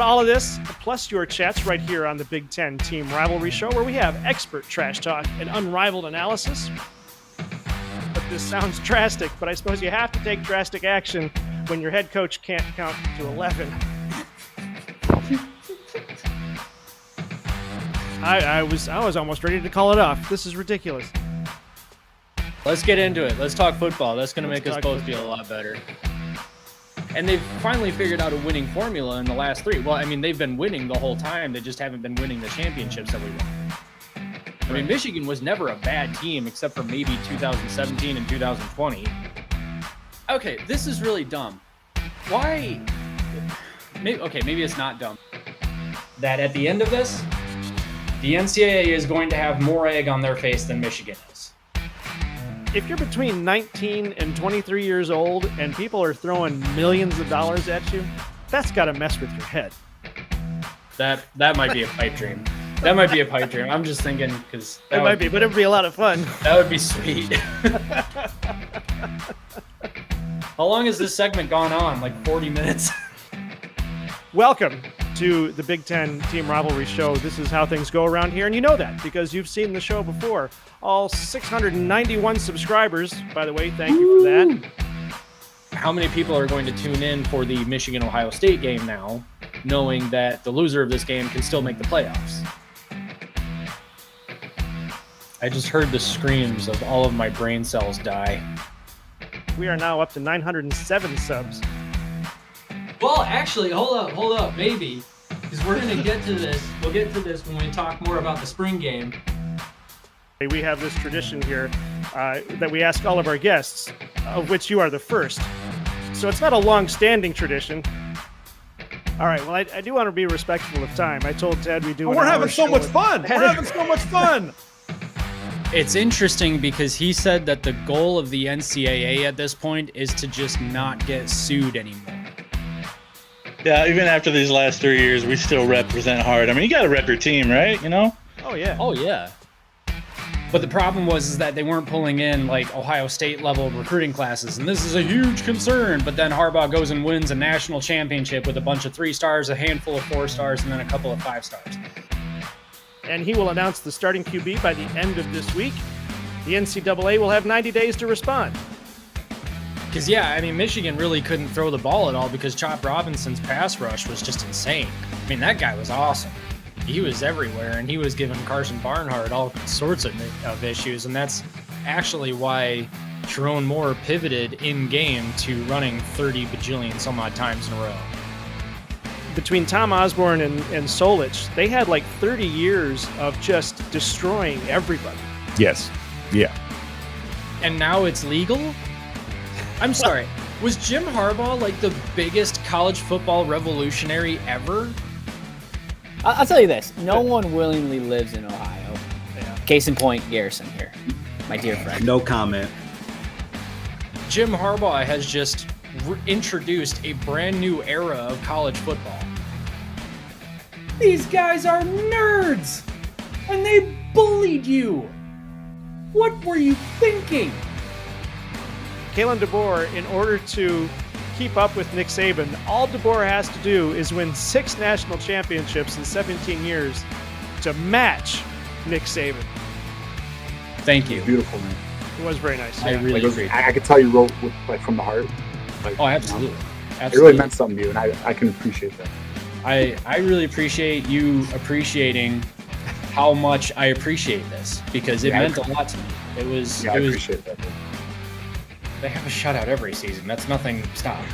All of this, plus your chats right here on the Big Ten Team Rivalry Show, where we have expert trash talk and unrivaled analysis. But this sounds drastic, but I suppose you have to take drastic action when your head coach can't count to 11. I was almost ready to call it off. This is ridiculous. Let's get into it. Let's talk football. That's going to make us both feel a lot better. And they've finally figured out a winning formula in the last three. Well, I mean, they've been winning the whole time. They just haven't been winning the championships that we won. I mean, Michigan was never a bad team except for maybe 2017 and 2020. Okay, this is really dumb. Why? Maybe it's not dumb. That at the end of this, the NCAA is going to have more egg on their face than Michigan is. If you're between 19 and 23 years old and people are throwing millions of dollars at you, that's got to mess with your head. That might be a pipe dream. That might be a pipe dream. I'm just thinking because it might be, but it would be a lot of fun. That would be sweet. How long has this segment gone on? Like 40 minutes? Welcome to the Big Ten Team Rivalry Show. This is how things go around here, and you know that because you've seen the show before. All 691 subscribers, by the way, thank you for that. How many people are going to tune in for the Michigan-Ohio State game now, knowing that the loser of this game can still make the playoffs? I just heard the screams of all of my brain cells die. We are now up to 907 subs. Well, actually, hold up, maybe. Because we're going to get to this. We'll get to this when we talk more about the spring game. We have this tradition here that we ask all of our guests, of which you are the first. So it's not a long-standing tradition. All right, well, I do want to be respectful of time. I told Ted we do We're having so much fun. We're having so much fun. It's interesting because he said that the goal of the NCAA at this point is to just not get sued anymore. Yeah, even after these last 3 years, we still represent hard. I mean, you got to rep your team, right? You know? Oh, yeah. Oh, yeah. But the problem was that they weren't pulling in like Ohio State level recruiting classes, and this is a huge concern. But then Harbaugh goes and wins a national championship with a bunch of 3 stars, a handful of 4 stars, and then a couple of 5 stars. And he will announce the starting QB by the end of this week. The NCAA will have 90 days to respond. Because, yeah, I mean, Michigan really couldn't throw the ball at all because Chop Robinson's pass rush was just insane. I mean, that guy was awesome. He was everywhere, and he was giving Carson Barnhart all sorts of issues, and that's actually why Sharon Moore pivoted in-game to running 30 bajillion some odd times in a row. Between Tom Osborne and Solich, they had like 30 years of just destroying everybody. Yes. Yeah. And now it's legal? I'm sorry. Was Jim Harbaugh like the biggest college football revolutionary ever? I'll tell you this. No one willingly lives in Ohio. Yeah. Case in point, Garrison here. My dear friend. No comment. Jim Harbaugh has just introduced a brand new era of college football. These guys are nerds! And they bullied you! What were you thinking? Kalen DeBoer, in order to keep up with Nick Saban, all DeBoer has to do is win 6 national championships in 17 years to match Nick Saban. Thank you. Beautiful, man. It was very nice. I really Like, appreciate I could tell you wrote with from the heart. Like, Oh, absolutely. you know, it Absolutely. really meant something to you, and I can appreciate that. I really appreciate you appreciating how much I appreciate this because it meant a lot to me. It was. Yeah, I appreciate that. They have a shutout every season. That's nothing. Stop.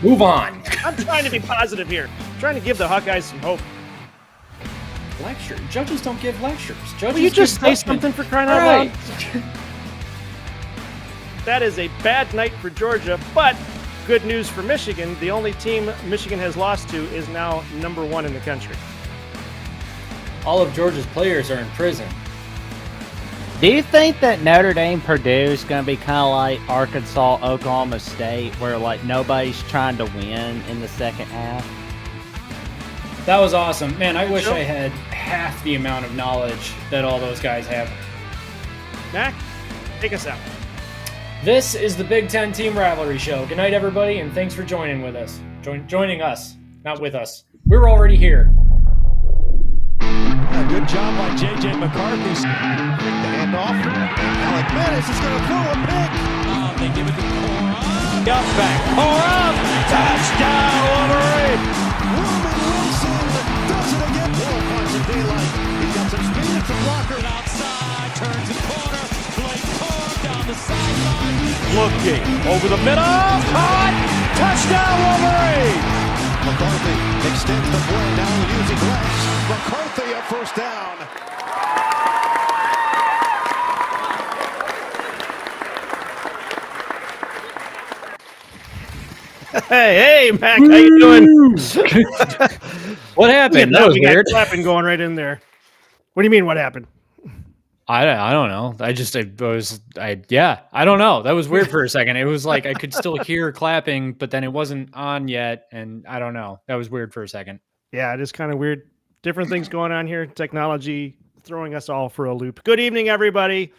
Move on. I'm trying to be positive here. I'm trying to give the Hawkeyes some hope. Lecture. Judges don't give lectures. Judges. Will you just give say judgment. something for crying out Right. loud? That is a bad night for Georgia, but good news for Michigan. The only team Michigan has lost to is now number 1 in the country. All of Georgia's players are in prison. Do you think that Notre Dame Purdue is going to be kind of like Arkansas Oklahoma State, where like nobody's trying to win in the second half? That was awesome. Man, I wish I had half the amount of knowledge that all those guys have. Mac, take us out. This is the Big Ten Team Rivalry Show. Good night, everybody, and thanks for joining with us. Joining us, not with us. We're already here. A good job by J.J. McCarthy. The handoff. Alec Menace is going to throw a pick. They give it to Corum. Up back. Corum. Touchdown, Wolverine. Roman Wilson does it again. Hill finds some daylight. He's got some speed at the blocker. Outside. Turns the corner. Blake Corum down the sideline. Looking over the middle. Caught. Touchdown, Wolverine. McCarthy extends the play. Now using legs. McCarthy a first down. Hey, Mac, how you doing? What happened? That was we got weird. clapping going right in there. What do you mean? What happened? I don't know. I don't know. That was weird for a second. It was like I could still hear clapping, but then it wasn't on yet, and I don't know. That was weird for a second. Yeah, it is kind of weird. Different things going on here. Technology throwing us all for a loop. Good evening, everybody.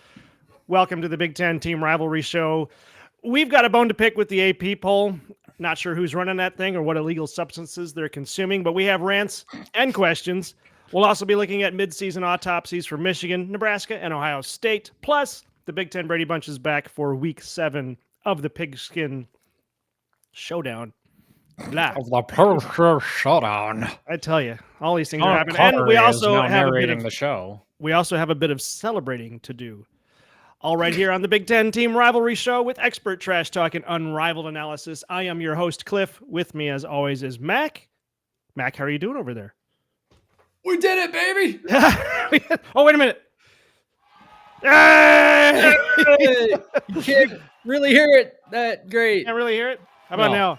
Welcome to the Big Ten Team Rivalry Show. We've got a bone to pick with the AP poll. Not sure who's running that thing or what illegal substances they're consuming, but we have rants and questions. We'll also be looking at midseason autopsies for Michigan, Nebraska, and Ohio State. Plus, the Big Ten Brady Bunch is back for Week 7 of the Pigskin Showdown. Blah. Showdown. I tell you, all these things are happening. And we also have narrating the show. We also have a bit of celebrating to do. All right, here on the Big Ten Team Rivalry Show with expert trash talk and unrivaled analysis. I am your host, Cliff. With me, as always, is Mac. Mac, how are you doing over there? We did it, baby. Oh, wait a minute. Hey! You can't really hear it that great. Can't really hear it? How about now?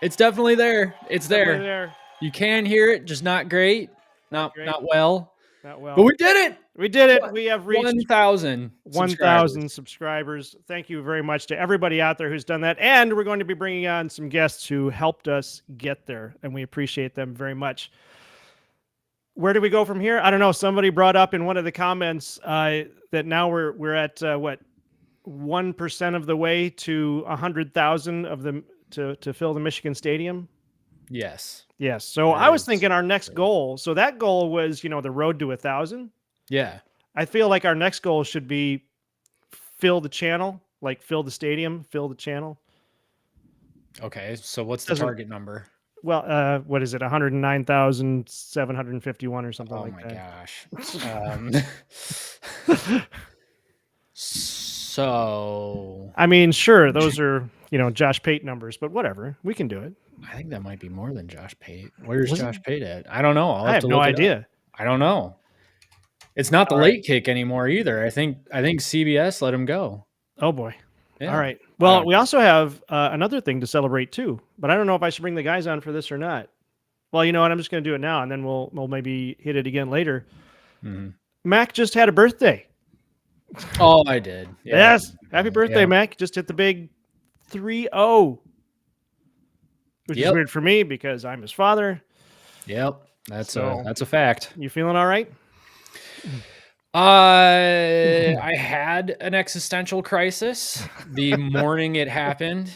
It's definitely there. It's Definitely there. You can hear it, just not great. Not well. Not well. But we did it. We did it. We have reached 1,000 subscribers. Thank you very much to everybody out there who's done that. And we're going to be bringing on some guests who helped us get there, and we appreciate them very much. Where do we go from here? I don't know. Somebody brought up in one of the comments that now we're at 1% of the way to 100,000 of them to fill the Michigan Stadium. Yes. So I was thinking our next goal. So that goal was, the road to 1,000. Yeah. I feel like our next goal should be fill the channel, like fill the stadium, fill the channel. Okay. So what's the target number? Well, what is it? 109,751 or something like that. Oh my gosh. So I mean, sure, those are, Josh Pate numbers, but whatever. We can do it. I think that might be more than Josh Pate. Where's Josh Pate at? I don't know. I have no idea. I don't know. It's not the late kick anymore either. I think CBS let him go. Oh boy. Yeah. All right. Well, we also have another thing to celebrate too, but I don't know if I should bring the guys on for this or not. Well, you know what? I'm just going to do it now, and then we'll maybe hit it again later. Mm-hmm. Mac just had a birthday. Oh, I did. Yeah. Yes. Happy birthday, Mac. Just hit the big 3-0. Which is weird for me because I'm his father. Yep. That's a fact. You feeling all right? I had an existential crisis the morning it happened.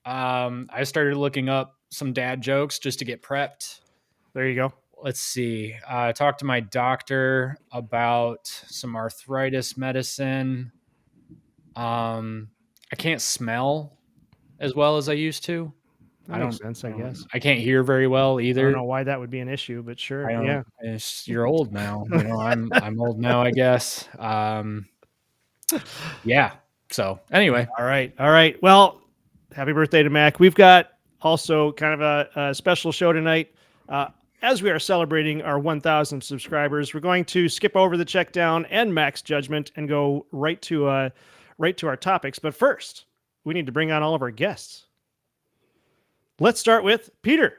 I started looking up some dad jokes just to get prepped. There you go. Let's see. I talked to my doctor about some arthritis medicine. I can't smell as well as I used to. That makes sense, I guess. I can't hear very well either. I don't know why that would be an issue, but sure. Yeah. You're old now. I'm old now, I guess. Yeah. So anyway. All right. Well, happy birthday to Mac. We've got also kind of a special show tonight. As we are celebrating our 1,000 subscribers, we're going to skip over the check down and Mac's judgment and go right to our topics. But first, we need to bring on all of our guests. Let's start with Peter.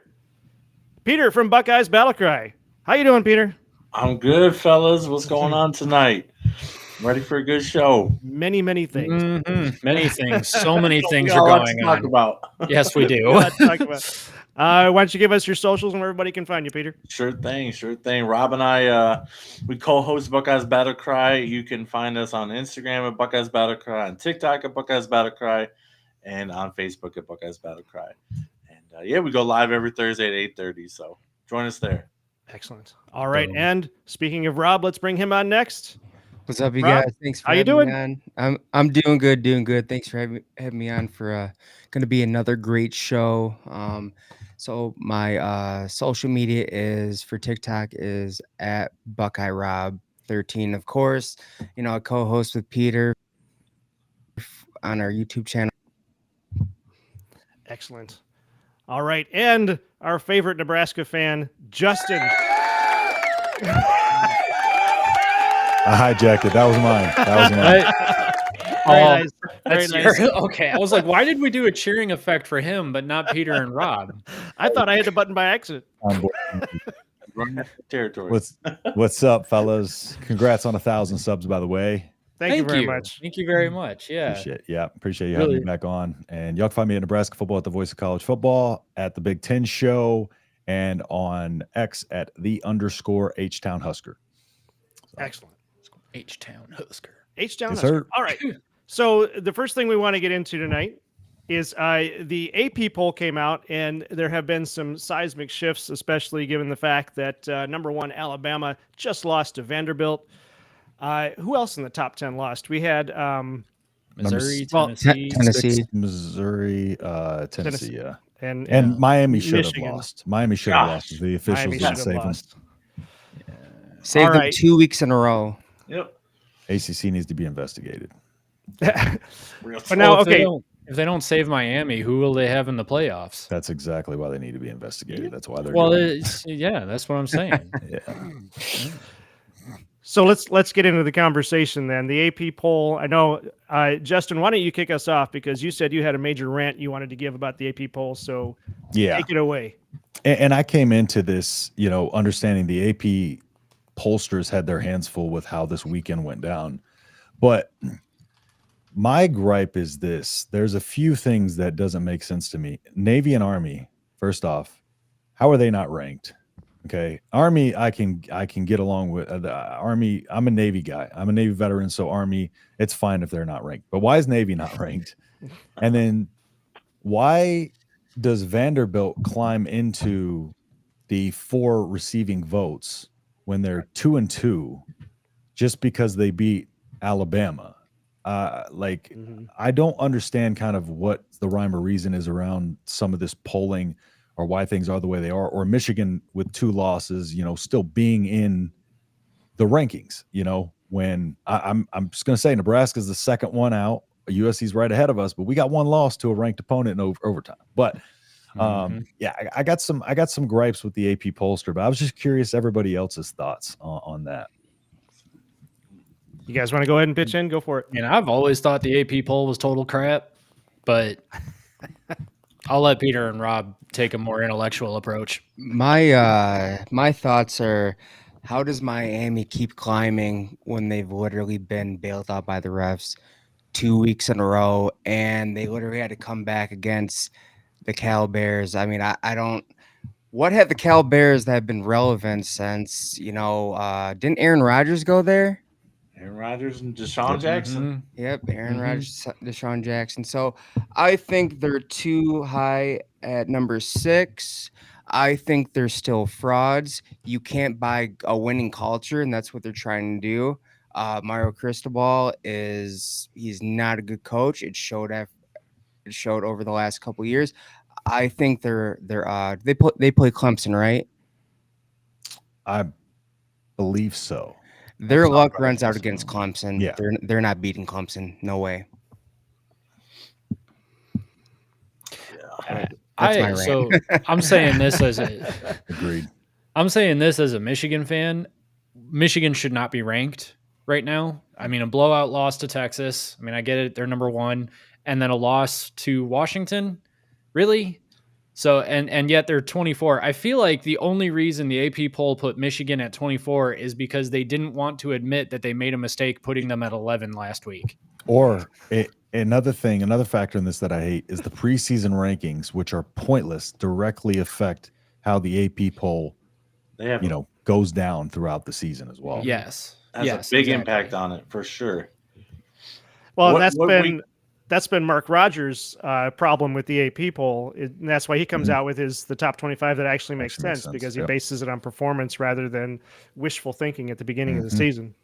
Peter from Buckeyes Battlecry. How you doing, Peter? I'm good, fellas. What's going on tonight? I'm ready for a good show. Many things. Mm-hmm. Many things. So many things are going on. Talk about. Yes, we do. Why don't you give us your socials and where everybody can find you, Peter? Sure thing. Rob and I, we co-host Buckeyes Battlecry. You can find us on Instagram at Buckeyes Battlecry, on TikTok at Buckeyes Battlecry, and on Facebook at Buckeyes Battlecry. And yeah, we go live every Thursday at 8:30. So join us there. Excellent. All right. And speaking of Rob, let's bring him on next. What's up, you Rob, guys? Thanks for how you having doing? me on. I'm doing good. Thanks for having me on for going to be another great show. So my social media is for TikTok is at Buckeye Rob 13. Of course, I co-host with Peter on our YouTube channel. Excellent. All right. And our favorite Nebraska fan, Justin. I hijacked it. That was mine. Very nice. Very That's nice. okay. I was like, why did we do a cheering effect for him, but not Peter and Rob? I thought I hit the button by accident. Run territory. What's up, fellas? Congrats on 1,000 subs, by the way. Thank you very much. Thank you very much. Yeah. Appreciate you having me back on. And y'all can find me at Nebraska Football at the Voice of College Football, at the Big Ten Show, and on X at _H-Town Husker. Excellent. H-Town Husker. H-Town Yes, Husker. sir. All right. So the first thing we want to get into tonight is the AP poll came out, and there have been some seismic shifts, especially given the fact that number 1 Alabama just lost to Vanderbilt. Who else in the top 10 lost? We had Missouri, Tennessee, Missouri, Tennessee, yeah. And Miami should have Michigan. lost. Miami should have lost. The officials Miami didn't should save have them. lost. Saved All them right. 2 weeks in a row. Yep. ACC needs to be investigated. But now, okay. If they don't save Miami, who will they have in the playoffs? That's exactly why they need to be investigated. That's why they're Well, doing yeah, that's what I'm saying. Yeah. So let's get into the conversation then. The AP poll. I know, Justin, why don't you kick us off, because you said you had a major rant you wanted to give about the AP poll. So take it away. And I came into this, understanding the AP pollsters had their hands full with how this weekend went down. But my gripe is this. There's a few things that doesn't make sense to me. Navy and Army, first off, how are they not ranked? Okay. Army, I can get along with. The Army, I'm a Navy guy. I'm a Navy veteran, so Army, it's fine if they're not ranked. But why is Navy not ranked? And then why does Vanderbilt climb into the 4 receiving votes when they're 2-2 just because they beat Alabama? I don't understand kind of what the rhyme or reason is around some of this polling, or why things are the way they are, or Michigan with 2 losses, still being in the rankings, when I'm just going to say Nebraska's the second one out. USC's right ahead of us, but we got 1 loss to a ranked opponent in overtime. But I got some gripes with the AP pollster, but I was just curious everybody else's thoughts on that. You guys want to go ahead and pitch in? Go for it. And I've always thought the AP poll was total crap, but I'll let Peter and Rob take a more intellectual approach. My thoughts are, how does Miami keep climbing when they've literally been bailed out by the refs 2 weeks in a row, and they literally had to come back against the Cal Bears? I mean, I don't. What have the Cal Bears that have been relevant since, didn't Aaron Rodgers go there? Aaron Rodgers and Deshaun Jackson. Yep, Aaron Rodgers, Deshaun Jackson. So I think they're too high at number 6. I think they're still frauds. You can't buy a winning culture, and that's what they're trying to do. Mario Cristobal he's not a good coach. It showed over the last couple of years. I think they play Clemson, right? I believe so. Their luck runs out against Clemson. Yeah. They're not beating Clemson. No way. So I'm saying this as agreed. I'm saying this as a Michigan fan. Michigan should not be ranked right now. I mean, a blowout loss to Texas. I mean, I get it. They're number 1. And then a loss to Washington. Really? So, and yet they're 24. I feel like the only reason the AP poll put Michigan at 24 is because they didn't want to admit that they made a mistake putting them at 11 last week. Or another factor in this that I hate is the preseason rankings, which are pointless, directly affect how the AP poll, goes down throughout the season as well. Yes. Has a big impact on it for sure. Well, that's been that's been Mark Rogers' problem with the AP poll, and that's why he comes out with the top 25 that actually makes sense because he bases it on performance rather than wishful thinking at the beginning of the season.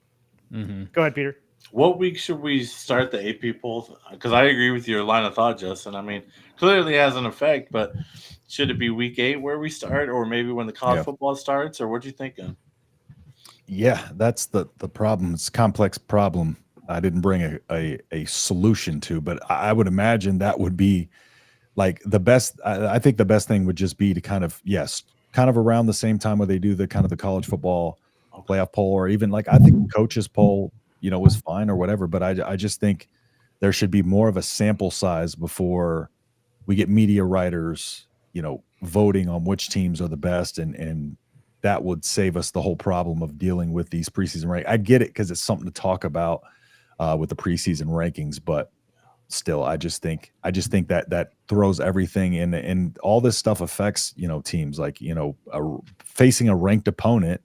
Go ahead, Peter. What week should we start the AP poll? Because I agree with your line of thought, Justin. I mean, clearly has an effect, but should it be week 8 where we start, or maybe when the college football starts, or what are you thinking? Yeah, that's the problem. It's a complex problem. I didn't bring a solution to, but I would imagine that would be like the best. I think the best thing would just be to kind of around the same time where they do the kind of the college football playoff poll, or even like I think coaches poll, was fine or whatever. But I just think there should be more of a sample size before we get media writers, voting on which teams are the best, and that would save us the whole problem of dealing with these preseason rankings. I get it because it's something to talk about with the preseason rankings, but still, I just think that throws everything in, and all this stuff affects teams. Like facing a ranked opponent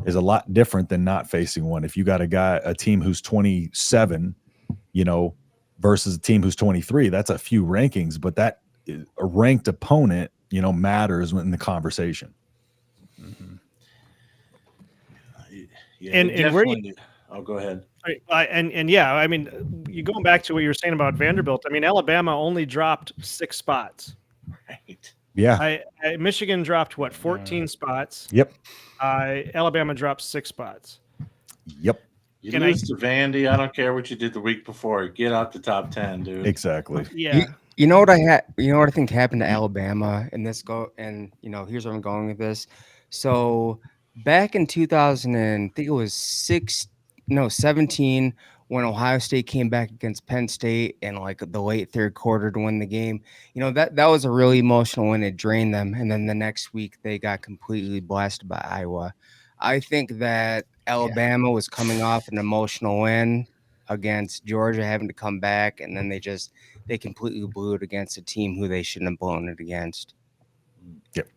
is a lot different than not facing one. If you got a team who's 27, versus a team who's 23, that's a few rankings, but that a ranked opponent, matters in the conversation. Yeah, and where do you? Oh, go ahead. And yeah, I mean, you going back to what you were saying about Vanderbilt. I mean, Alabama only dropped 6 spots. Right. Yeah. Michigan dropped 14 spots. Yep. Alabama dropped 6 spots. Yep. You lose to Vandy. I don't care what you did the week before. Get out the top 10, dude. Exactly. Yeah. You know what I think happened to Alabama, and here's where I'm going with this. So back in 2000, I think it was 17, when Ohio State came back against Penn State in like the late third quarter to win the game, that was a really emotional win. It drained them, and then the next week they got completely blasted by Iowa. I think that Alabama was coming off an emotional win against Georgia, having to come back, and then they completely blew it against a team who they shouldn't have blown it against. Yep.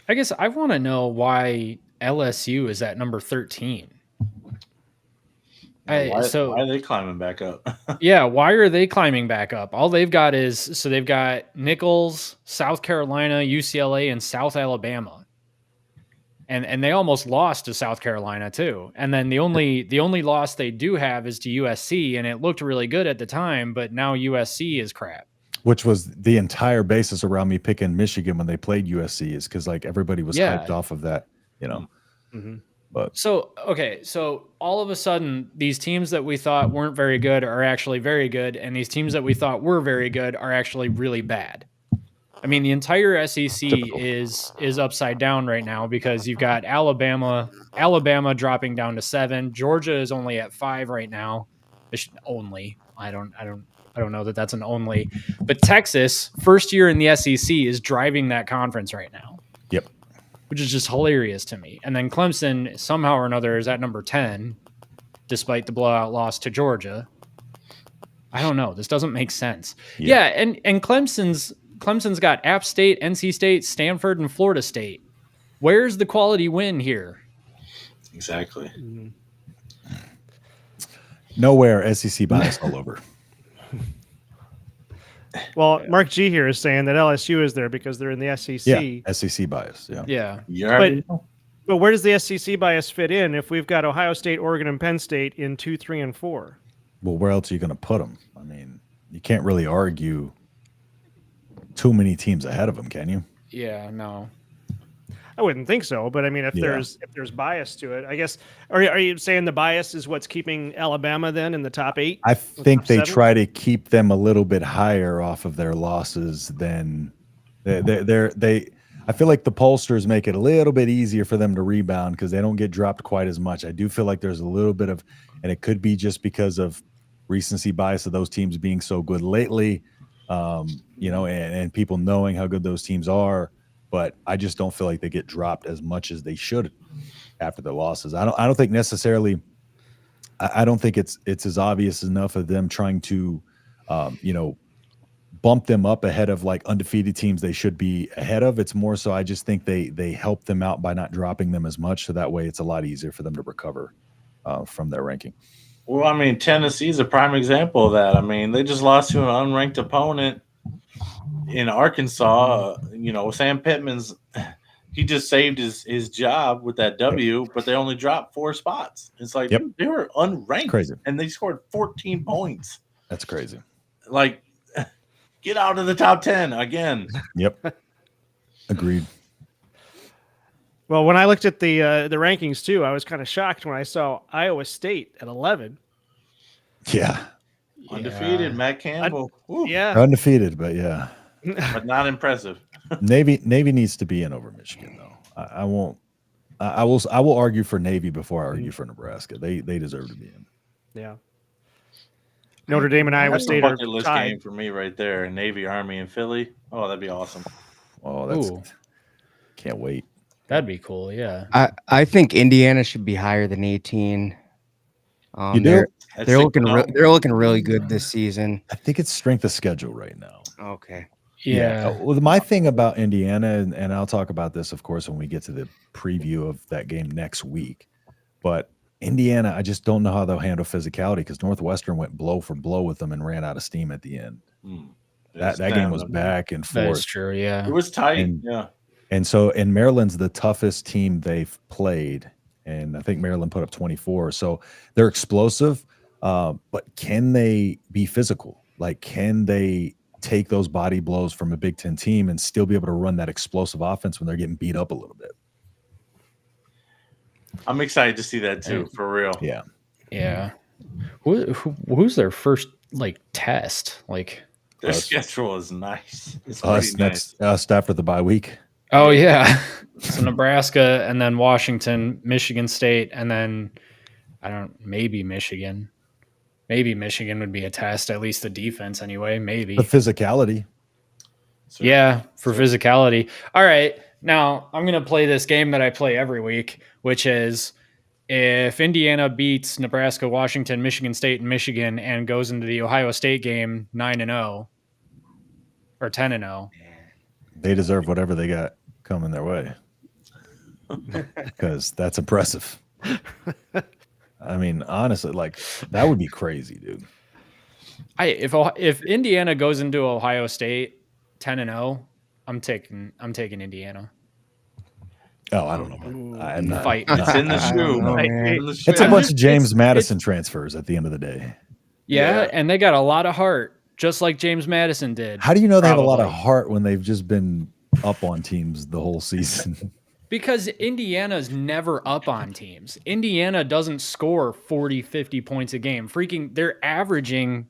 I guess I want to know why LSU is at number 13. Why are they climbing back up? Yeah, why are they climbing back up? All they've got they've got Nicholls, South Carolina, UCLA, and South Alabama. And they almost lost to South Carolina too. And then the only loss they do have is to USC, and it looked really good at the time, but now USC is crap. Which was the entire basis around me picking Michigan when they played USC, is because like everybody was hyped off of that, But so all of a sudden, these teams that we thought weren't very good are actually very good, and these teams that we thought were very good are actually really bad. I mean, the entire SEC is upside down right now because you've got Alabama dropping down to 7. Georgia is only at 5 right now. Only. I don't know that that's an only. But Texas, first year in the SEC, is driving that conference right now. Yep. Which is just hilarious to me. And then Clemson somehow or another is at number 10, despite the blowout loss to Georgia. I don't know. This doesn't make sense. Yeah, and Clemson's got App State, NC State, Stanford, and Florida State. Where's the quality win here? Exactly. Nowhere. SEC bias all over. Well, Mark G here is saying that LSU is there because they're in the SEC. Yeah, SEC bias. Yeah. But where does the SEC bias fit in if we've got Ohio State, Oregon, and Penn State in 2, 3, and 4? Well, where else are you going to put them? I mean, you can't really argue too many teams ahead of them, can you? Yeah, no. I wouldn't think so, but I mean, if there's bias to it, I guess. Are you saying the bias is what's keeping Alabama then in the top 8? I think they try to keep them a little bit higher off of their losses than they. I feel like the pollsters make it a little bit easier for them to rebound because they don't get dropped quite as much. I do feel like there's a little bit of, and it could be just because of recency bias of those teams being so good lately, and people knowing how good those teams are. But I just don't feel like they get dropped as much as they should after their losses. I don't think necessarily. I don't think it's as obvious enough of them trying to, bump them up ahead of like undefeated teams they should be ahead of. It's more so I just think they help them out by not dropping them as much, so that way it's a lot easier for them to recover from their ranking. Well, I mean, Tennessee's a prime example of that. I mean, they just lost to an unranked opponent in Arkansas. Sam Pittman's he just saved his job with that W, but they only dropped 4 spots. It's like, dude, they were unranked, crazy, and they scored 14 points. That's crazy. Like, get out of the top 10 again. Yep. Agreed. Well, when I looked at the rankings too, I was kind of shocked when I saw Iowa State at 11. Yeah. Undefeated, Matt Campbell. Yeah. They're undefeated, but yeah. But not impressive. Navy needs to be in over Michigan, though. I won't. I will argue for Navy before I argue for Nebraska. They deserve to be in. Yeah. Notre Dame and Iowa That's State a are bucket list tied. game for me right there. Navy, Army, and Philly. Oh, that'd be awesome. Oh, that's can't wait. That'd be cool. Yeah. I think Indiana should be higher than 18. You do? They're looking really good this season. I think it's strength of schedule right now. Okay. Yeah. Well, my thing about Indiana, and I'll talk about this, of course, when we get to the preview of that game next week. But Indiana, I just don't know how they'll handle physicality because Northwestern went blow for blow with them and ran out of steam at the end. That game was back and forth. That's true. Yeah. It was tight. And Maryland's the toughest team they've played. And I think Maryland put up 24. So they're explosive, but can they be physical? Like, can they take those body blows from a Big Ten team and still be able to run that explosive offense when they're getting beat up a little bit? I'm excited to see that too, for real. Yeah. Yeah. Who's their first test? Their schedule is nice. It's Us next after the bye week. Oh yeah. So Nebraska and then Washington, Michigan State, and then maybe Michigan. Maybe Michigan would be a test, at least the defense anyway. Maybe the physicality. Yeah, for physicality. All right. Now I'm going to play this game that I play every week, which is if Indiana beats Nebraska, Washington, Michigan State, and Michigan and goes into the Ohio State game 9-0 or 10-0. They deserve whatever they got coming their way because that's impressive. I mean, honestly, that would be crazy, dude. If Indiana goes into Ohio State 10-0, I'm taking Indiana. Oh, I don't know. I'm not. It's in the shoe. It's a bunch of James Madison transfers at the end of the day. Yeah, and they got a lot of heart, just like James Madison did. How do you know they have a lot of heart when they've just been up on teams the whole season? Because Indiana's never up on teams. Indiana doesn't score 40, 50 points a game. They're averaging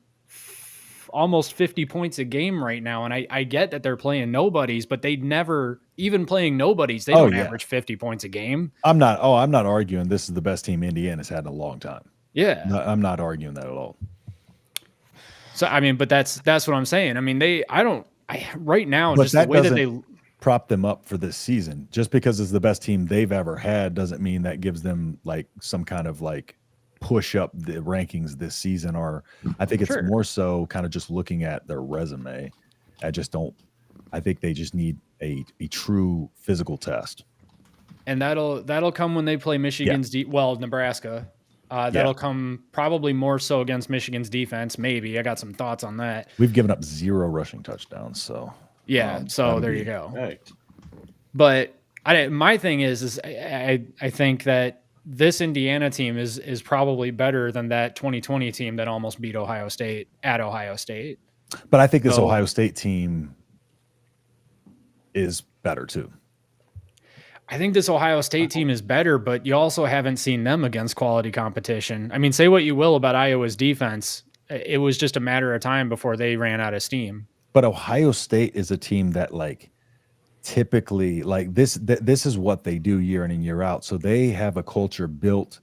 almost 50 points a game right now. And I get that they're playing nobodies, but they never, even playing nobodies, they don't average 50 points a game. I'm not arguing this is the best team Indiana's had in a long time. Yeah. No, I'm not arguing that at all. So, I mean, but that's what I'm saying. I mean, right now, but just the way that they prop them up for this season, just because it's the best team they've ever had doesn't mean that gives them some kind of push up the rankings this season. Or I think it's more so kind of just looking at their resume. I think they just need a true physical test. And that'll come when they play Michigan's Nebraska. That'll come probably more so against Michigan's defense. Maybe I got some thoughts on that. We've given up 0 rushing touchdowns, so so there you go. Right. But my thing is I think that this Indiana team is probably better than that 2020 team that almost beat Ohio State at Ohio State. But I think this Ohio State team is better too. I think this Ohio State team is better, but you also haven't seen them against quality competition. I mean, say what you will about Iowa's defense. It was just a matter of time before they ran out of steam. But Ohio State is a team that typically this is what they do year in and year out. So they have a culture built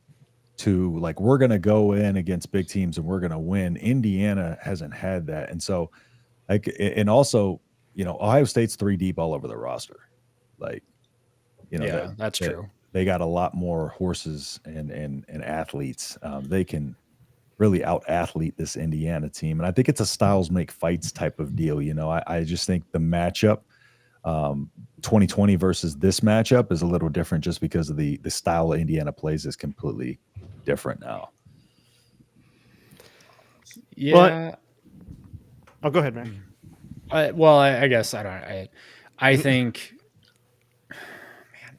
to we're going to go in against big teams and we're going to win. Indiana hasn't had that. And so and also, Ohio State's 3 deep all over the roster. That's true. They got a lot more horses and athletes. They can really out-athlete this Indiana team. And I think it's a styles make fights type of deal. I just think the matchup, 2020 versus this matchup is a little different just because of the style Indiana plays is completely different now. Yeah. Oh, go ahead, man. Well, I guess I don't. I think.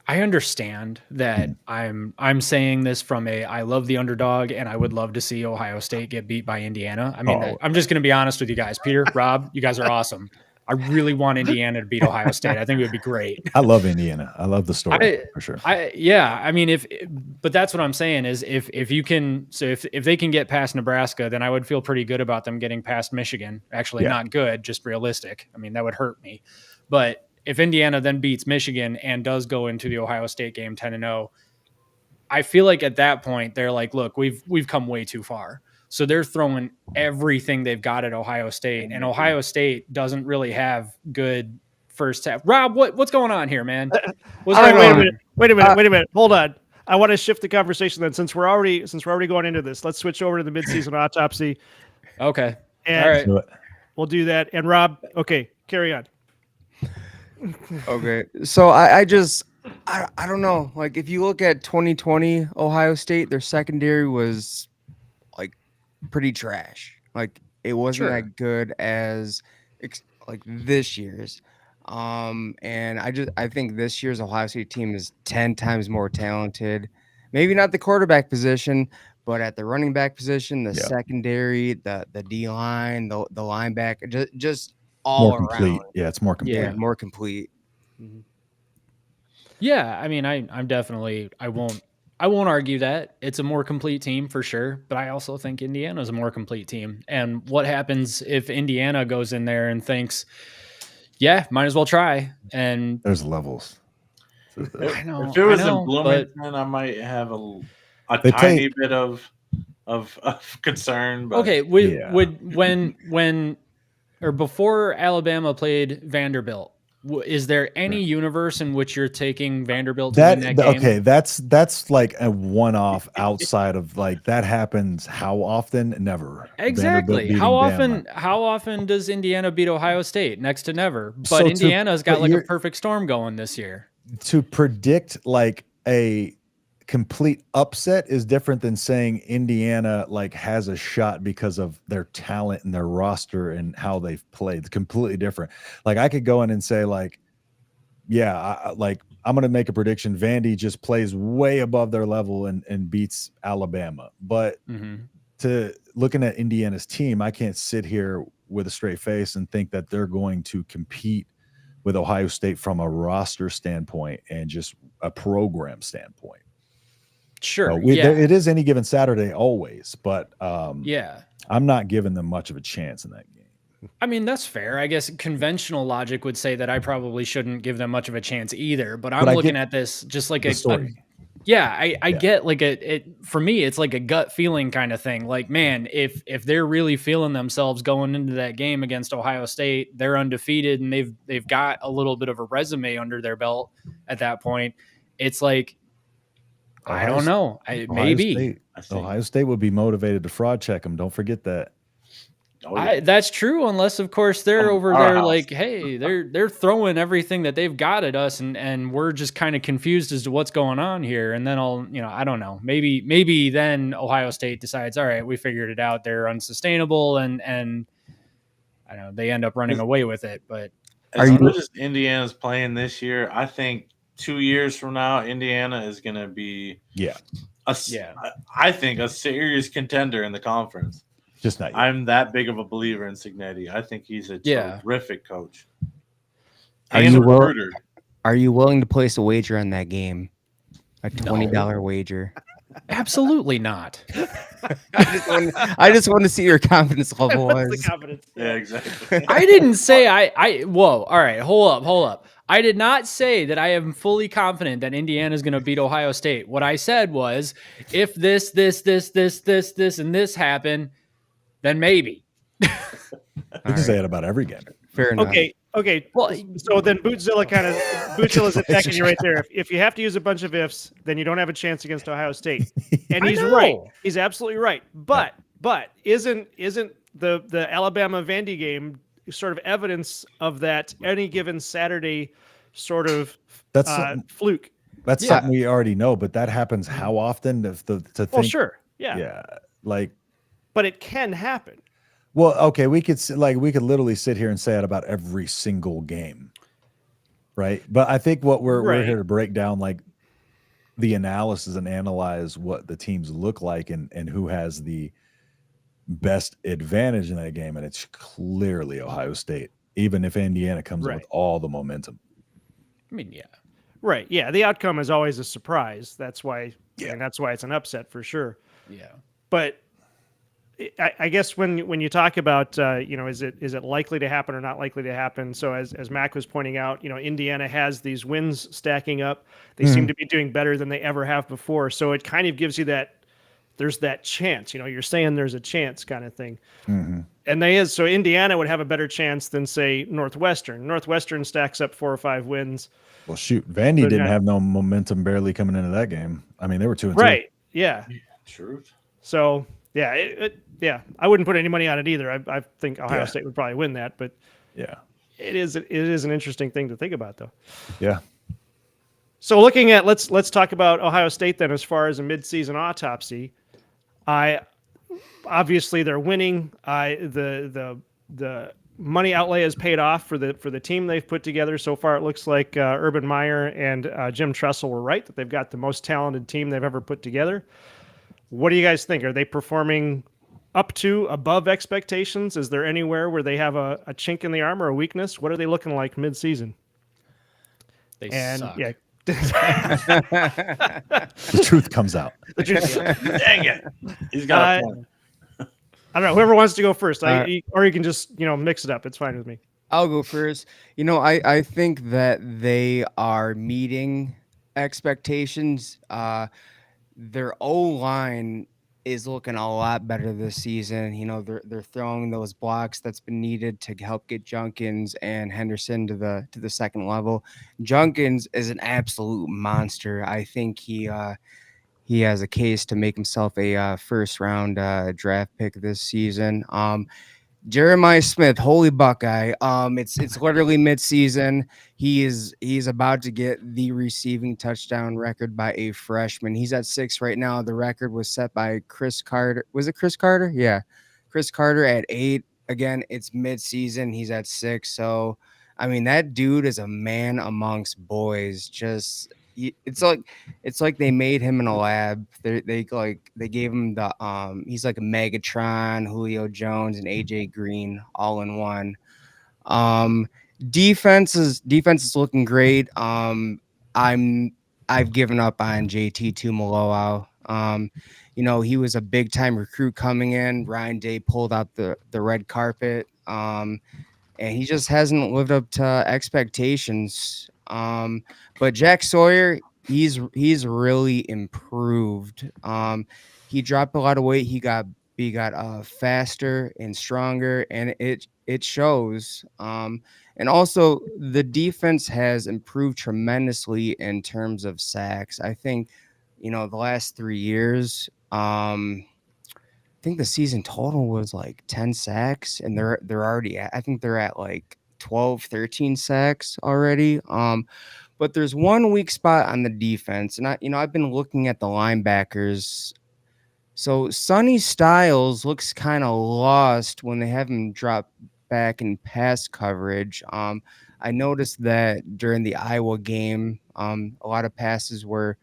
I understand that I'm saying this from I love the underdog and I would love to see Ohio State get beat by Indiana. I mean, I'm just going to be honest with you guys. Peter, Rob, you guys are awesome. I really want Indiana to beat Ohio State. I think it would be great. I love Indiana. I love the story for sure. I mean, but that's what I'm saying is if you can, so if they can get past Nebraska, then I would feel pretty good about them getting past Michigan. Actually, not good, just realistic. I mean, that would hurt me. But if Indiana then beats Michigan and does go into the Ohio State game 10-0, I feel like at that point they're like, look, we've come way too far. So they're throwing everything they've got at Ohio State, and Ohio State doesn't really have good first half. Rob, what's going on here, man? Wait a minute. Hold on. I want to shift the conversation then, since we're already going into this. Let's switch over to the midseason autopsy. Okay. And all right. We'll do that. And Rob, okay, carry on. Okay, so I don't know. Like, if you look at 2020 Ohio State, their secondary was like pretty trash. Like, it wasn't that good as like this year's. And I think this year's Ohio State team is 10 times more talented. Maybe not the quarterback position, but at the running back position, the secondary, the D line, the linebacker, just all more complete. around. Yeah, it's more complete. Yeah, more complete. Mm-hmm. Yeah, I mean, I'm definitely I won't argue that it's a more complete team for sure, but I also think Indiana's a more complete team. And what happens if Indiana goes in there and thinks, yeah, might as well try? And there's levels. I know. If it was in Bloomington, I might have a tiny bit of concern. But okay, when or before Alabama played Vanderbilt, is there any universe in which you're taking Vanderbilt to win that game? Okay, that's like a one-off outside of like that happens how often? Never. Exactly. How often does Indiana beat Ohio State? Next to never. But Indiana's got like a perfect storm going this year. To predict like a complete upset is different than saying Indiana like has a shot because of their talent and their roster and how they've played. It's completely different. Like I could go in and say like, yeah, I'm going to make a prediction. Vandy just plays way above their level and beats Alabama. But to looking at Indiana's team, I can't sit here with a straight face and think that they're going to compete with Ohio State from a roster standpoint and just a program standpoint. Sure. It is any given Saturday always, but yeah, I'm not giving them much of a chance in that game. I mean, that's fair. I guess conventional logic would say that I probably shouldn't give them much of a chance either, but I'm looking at this just like a story. I get like for me, it's like a gut feeling kind of thing. Like, man, if they're really feeling themselves going into that game against Ohio State, they're undefeated and they've got a little bit of a resume under their belt at that point. It's like, I don't know. Ohio State would be motivated to fraud check them. Don't forget that. That's true, unless of course they're over there like, hey, they're throwing everything that they've got at us, and we're just kind of confused as to what's going on here. And then I don't know. Maybe then Ohio State decides, all right, we figured it out. They're unsustainable, and I don't know, they end up running away with it. But as much as Indiana's playing this year, I think 2 years from now, Indiana is going to be I think a serious contender in the conference. Just not yet. I'm that big of a believer in Cignetti. I think he's a terrific coach. Are you willing to place a wager on that game? A $20 wager? Absolutely not. I just want to see your confidence level. What's the confidence? Yeah, exactly. I didn't say whoa, all right, hold up. I did not say that I am fully confident that Indiana is going to beat Ohio State. What I said was, if this, and this happen, then maybe. You can say it about every game. Fair enough. Okay. Well, so then Bootsilla's attacking you right there. If you have to use a bunch of ifs, then you don't have a chance against Ohio State. And he's right. He's absolutely right. But isn't the Alabama Vandy game sort of evidence of that any given Saturday sort of fluke? That's something we already know, but that happens how often? To think, sure. Yeah. Yeah. Like, but it can happen. Well, okay, we could literally sit here and say it about every single game, right? But I think what we're here to break down like the analysis and analyze what the teams look like and who has the best advantage in that game, and it's clearly Ohio State, even if Indiana comes in with all the momentum. I mean, yeah. Right. Yeah. The outcome is always a surprise. That's why. Yeah. And that's why it's an upset for sure. Yeah. But I guess when you talk about is it likely to happen or not likely to happen? So as Mac was pointing out, Indiana has these wins stacking up. They seem to be doing better than they ever have before. So it kind of gives you there's that chance. You're saying there's a chance kind of thing. Mm-hmm. And so Indiana would have a better chance than say Northwestern. Northwestern stacks up 4 or 5 wins. Well, shoot, Vandy didn't have no momentum barely coming into that game. I mean, they were 2-2. Right. Yeah. Truth. So yeah, I wouldn't put any money on it either. I think Ohio State would probably win that, but yeah, it is an interesting thing to think about though. Yeah. So looking at let's talk about Ohio State then as far as a midseason autopsy. Obviously they're winning. The money outlay has paid off for the team they've put together so far. It looks like Urban Meyer and Jim Tressel were right that they've got the most talented team they've ever put together. What do you guys think? Are they performing up to above expectations? Is there anywhere where they have a chink in the armor, a weakness? What are they looking like mid-season? They suck. Yeah. The truth comes out. The truth. Dang it. He's got a point. I don't know. Whoever wants to go first, or you can just mix it up. It's fine with me. I'll go first. I think that they are meeting expectations. Their O-line is looking a lot better this season. They're throwing those blocks that's been needed to help get Junkins and Henderson to the second level. Junkins is an absolute monster. I think he has a case to make himself a first round draft pick this season. Jeremiah Smith, holy Buckeye. It's literally midseason. He's about to get the receiving touchdown record by a freshman. He's at 6 right now. The record was set by Chris Carter. Was it Chris Carter? Yeah. Chris Carter at 8. Again, it's midseason. He's at 6. So, I mean, that dude is a man amongst boys. It's like they made him in a lab. They gave him the he's like a Megatron, Julio Jones, and AJ Green all in one. Defense is looking great. I've given up on JT Tuimoloau. He was a big time recruit coming in. Ryan Day pulled out the red carpet. And he just hasn't lived up to expectations. But Jack Sawyer, he's really improved. He dropped a lot of weight. He got faster and stronger, and it shows. And also the defense has improved tremendously in terms of sacks. I think, the last 3 years, I think the season total was like 10 sacks, and they're already I think they're at like 12, 13 sacks already. But there's one weak spot on the defense, and I've been looking at the linebackers. So Sonny Styles looks kind of lost when they have him drop back in pass coverage. I noticed that during the Iowa game, a lot of passes were,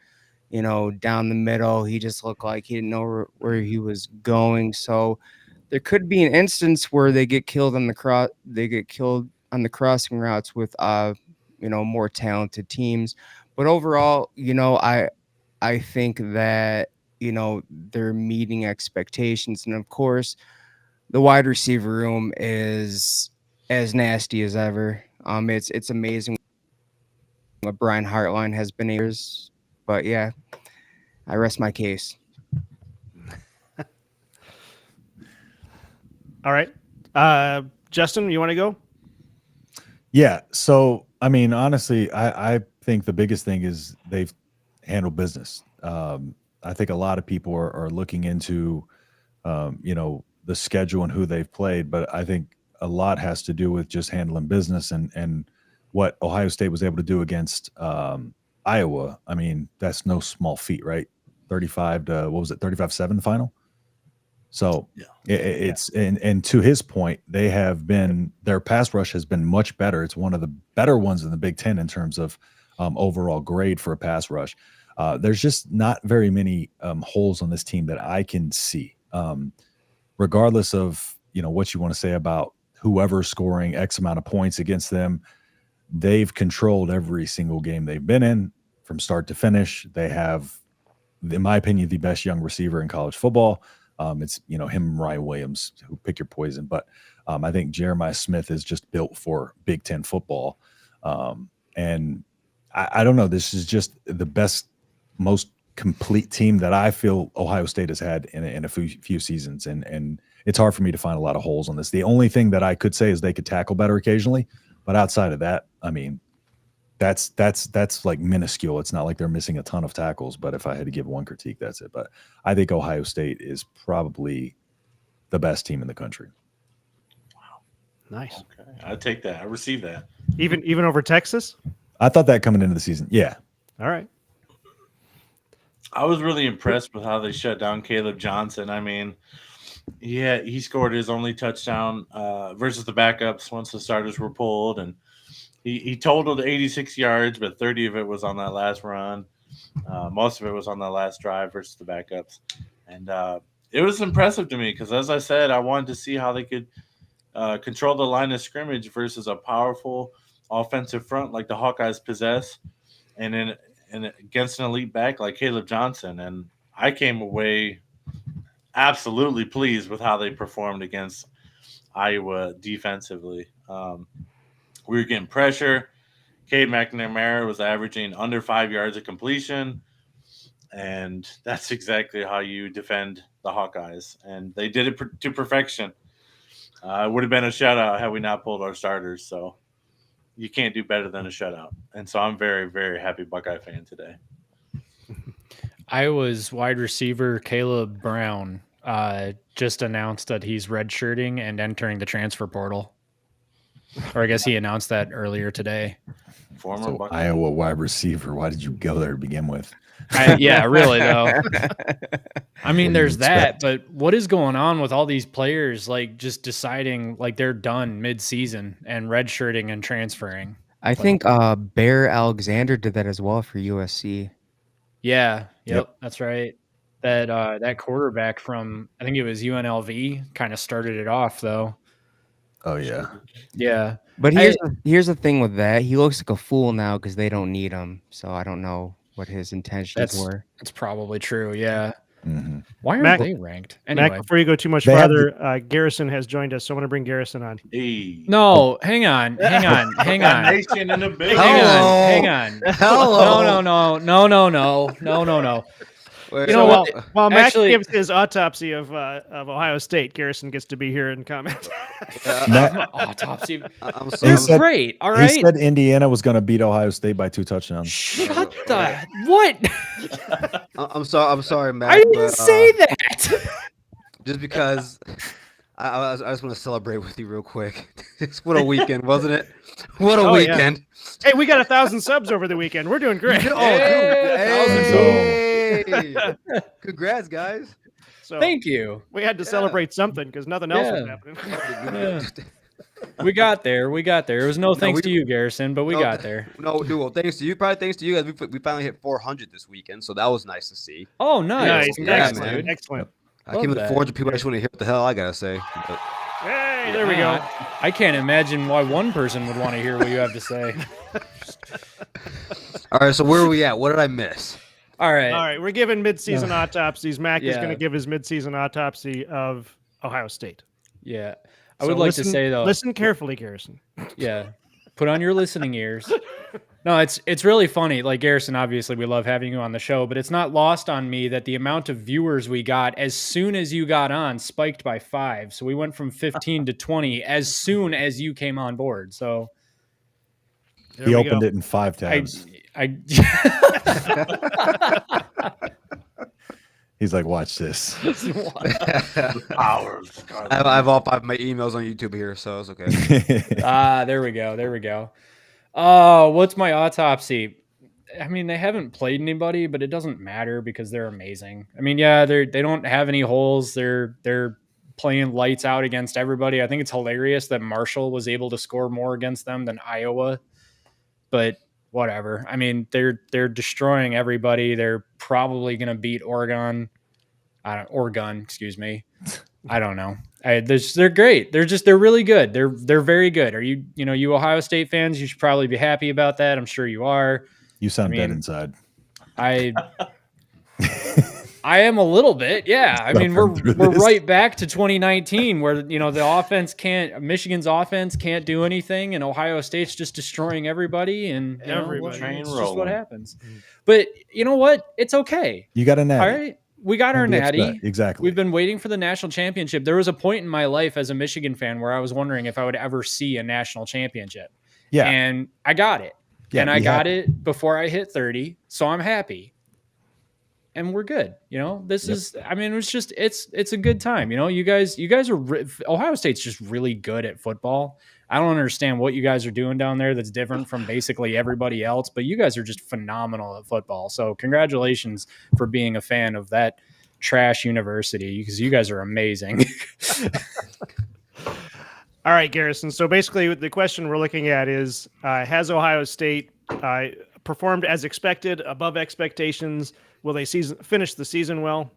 down the middle. He just looked like he didn't know where he was going. So there could be an instance where they get killed on the crossing routes with more talented teams. But overall, I think that they're meeting expectations, and of course the wide receiver room is as nasty as ever. It's amazing what Brian Hartline has been years. But yeah, I rest my case. All right. Justin, you want to go? Yeah. So, I mean, honestly, I think the biggest thing is they've handled business. I think a lot of people are looking into, the schedule and who they've played, but I think a lot has to do with just handling business and what Ohio State was able to do against Iowa. I mean, that's no small feat, right? 35 to, what was it, 35-7 final? So it's and to his point, their pass rush has been much better. It's one of the better ones in the Big Ten in terms of overall grade for a pass rush. There's just not very many holes on this team that I can see. Regardless of what you want to say about whoever's scoring X amount of points against them, they've controlled every single game they've been in from start to finish. They have, in my opinion, the best young receiver in college football. It's him and Ryan Williams, who pick your poison. But I think Jeremiah Smith is just built for Big Ten football. And I don't know. This is just the best, most complete team that I feel Ohio State has had in a few seasons. And it's hard for me to find a lot of holes on this. The only thing that I could say is they could tackle better occasionally. But outside of that, I mean, that's like minuscule. It's not like they're missing a ton of tackles. But if I had to give one critique, that's it. But I think Ohio State is probably the best team in the country. Wow, nice. Okay, I take that. I receive that. Even over Texas. I thought that coming into the season. Yeah. All right. I was really impressed with how they shut down Caleb Johnson. I mean, he scored his only touchdown versus the backups once the starters were pulled, and he totaled 86 yards, but 30 of it was on that last run. Most of it was on that last drive versus the backups, and it was impressive to me because, as I said, I wanted to see how they could control the line of scrimmage versus a powerful offensive front like the Hawkeyes possess, and against an elite back like Caleb Johnson. And I came away absolutely pleased with how they performed against Iowa defensively. We were getting pressure. Cade McNamara was averaging under 5 yards of completion, and that's exactly how you defend the Hawkeyes. And they did it to perfection. It would have been a shutout had we not pulled our starters. So you can't do better than a shutout. And so I'm very, very happy Buckeye fan today. Iowa's wide receiver Caleb Brown just announced that he's redshirting and entering the transfer portal. Or I guess he announced that earlier today. Former Buckeye. Iowa wide receiver. Why did you go there to begin with? Yeah, really though. I mean, there's that, but what is going on with all these players like just deciding like they're done mid-season and redshirting and transferring? I think Bear Alexander did that as well for USC. Yeah, yep, that's right. That quarterback from I think it was UNLV kind of started it off though. Oh yeah. Yeah. But here's the thing with that. He looks like a fool now because they don't need him. So I don't know what his intentions were. That's probably true. Yeah. Mm-hmm. Why aren't they ranked? Anyway, Mac, before you go too much farther, Garrison has joined us, so I want to bring Garrison on. Hey. No, hang on. Nation in the big. Hang on. Hello. No. Wait, you know what? While Mac gives his autopsy of Ohio State, Garrison gets to be here and comment. Autopsy. He's great. All right. He said Indiana was going to beat Ohio State by 2 touchdowns. Shut the what? I'm sorry, Matt. I didn't say that. Just because I just want to celebrate with you real quick. What a weekend, wasn't it? What a weekend. Yeah. Hey, we got 1,000 subs over the weekend. We're doing great. Hey. Congrats, guys. So thank you. We had to celebrate something because nothing else was happening. We got there. It was thanks to you, Garrison, but we got there. No, dude. Well, thanks to you. Probably thanks to you guys. We finally hit 400 this weekend, so that was nice to see. Oh, nice. Excellent. I came with 400 people. I just want to hear what the hell I gotta say. But... Hey, there we go. I can't imagine why one person would want to hear what you have to say. All right, so where are we at? What did I miss? All right. We're giving mid-season autopsies. Mac is going to give his mid-season autopsy of Ohio State. Yeah. I would like to say, though. Listen carefully, Garrison. Yeah. Put on your listening ears. No, it's really funny. Like, Garrison, obviously, we love having you on the show, but it's not lost on me that the amount of viewers we got as soon as you got on spiked by 5. So we went from 15 to 20 as soon as you came on board. So he opened it in 5 tabs. He's like, watch this. Hours. I have all 5 of my emails on YouTube here, so it's okay. There we go. Oh, what's my autopsy? I mean, they haven't played anybody, but it doesn't matter because they're amazing. I mean, yeah, they don't have any holes. They're playing lights out against everybody. I think it's hilarious that Marshall was able to score more against them than Iowa, but whatever. I mean, they're destroying everybody. They're probably going to beat Oregon, excuse me. I don't know. They're great. They're really good. They're very good. Are you Ohio State fans? You should probably be happy about that. I'm sure you are. You sound dead inside. I am a little bit. Yeah. I mean, we're right back to 2019 where, the Michigan's offense can't do anything and Ohio State's just destroying everybody and it's just what happens. But you know what? It's okay. You got a natty. All right. We got our natty. Exactly. We've been waiting for the national championship. There was a point in my life as a Michigan fan where I was wondering if I would ever see a national championship. Yeah. And I got it. Yeah, and I got it before I hit 30. So I'm happy. And we're good. It's a good time. You guys are, Ohio State's just really good at football. I don't understand what you guys are doing down there that's different from basically everybody else, but you guys are just phenomenal at football. So congratulations for being a fan of that trash university because you guys are amazing. All right, Garrison. So basically the question we're looking at is, has Ohio State performed as expected, above expectations? Will they finish the season well?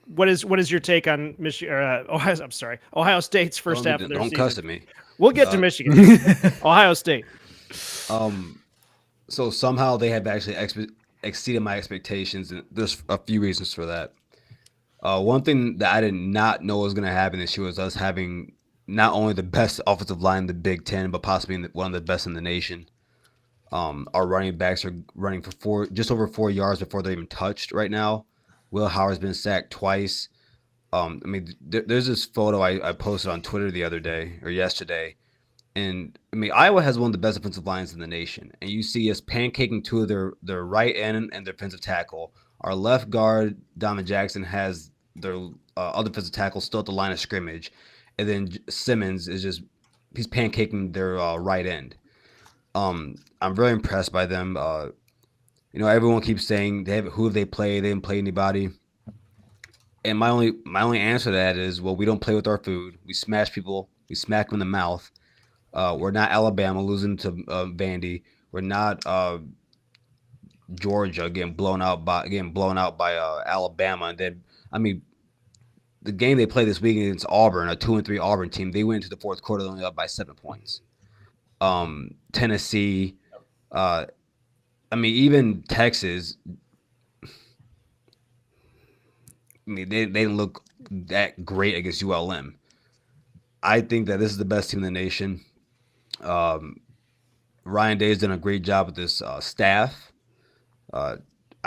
What is your take on Ohio State's first half of their season? Don't cuss at me. We'll get to Michigan. Ohio State. So somehow they have actually exceeded my expectations, and there's a few reasons for that. One thing that I did not know was going to happen this year was us having not only the best offensive line in the Big Ten, but possibly one of the best in the nation. Our running backs are running for just over 4 yards before they're even touched right now. Will Howard's been sacked twice. There's this photo I posted on Twitter the other day or yesterday. And Iowa has one of the best offensive lines in the nation. And you see us pancaking two of their right end and their defensive tackle. Our left guard, Donovan Jackson, has their other defensive tackle still at the line of scrimmage. And then Simmons he's pancaking their right end. I'm very impressed by them. Everyone keeps saying who have they played? They didn't play anybody. And my only answer to that is, well, we don't play with our food. We smash people. We smack them in the mouth. We're not Alabama losing to Vandy. We're not Georgia getting blown out by Alabama. And then, the game they played this week against Auburn, a 2-3 Auburn team, they went into the fourth quarter only up by 7 points. Tennessee, even Texas. They didn't look that great against ULM. I think that this is the best team in the nation. Ryan Day's done a great job with this staff. I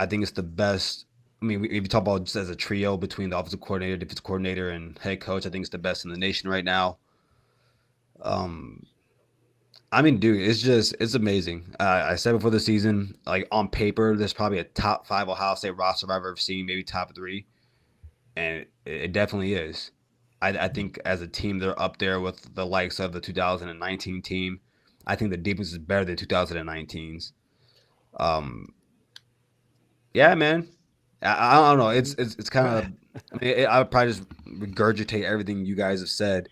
think it's the best. If you talk about just as a trio between the offensive coordinator, defensive coordinator, and head coach, I think it's the best in the nation right now. Dude, it's amazing. I said before the season, on paper, there's probably a top 5 Ohio State roster I've ever seen, maybe top 3. And it definitely is. I think as a team, they're up there with the likes of the 2019 team. I think the defense is better than 2019's. Yeah, man. I don't know. It's kind of. I would probably just regurgitate everything you guys have said.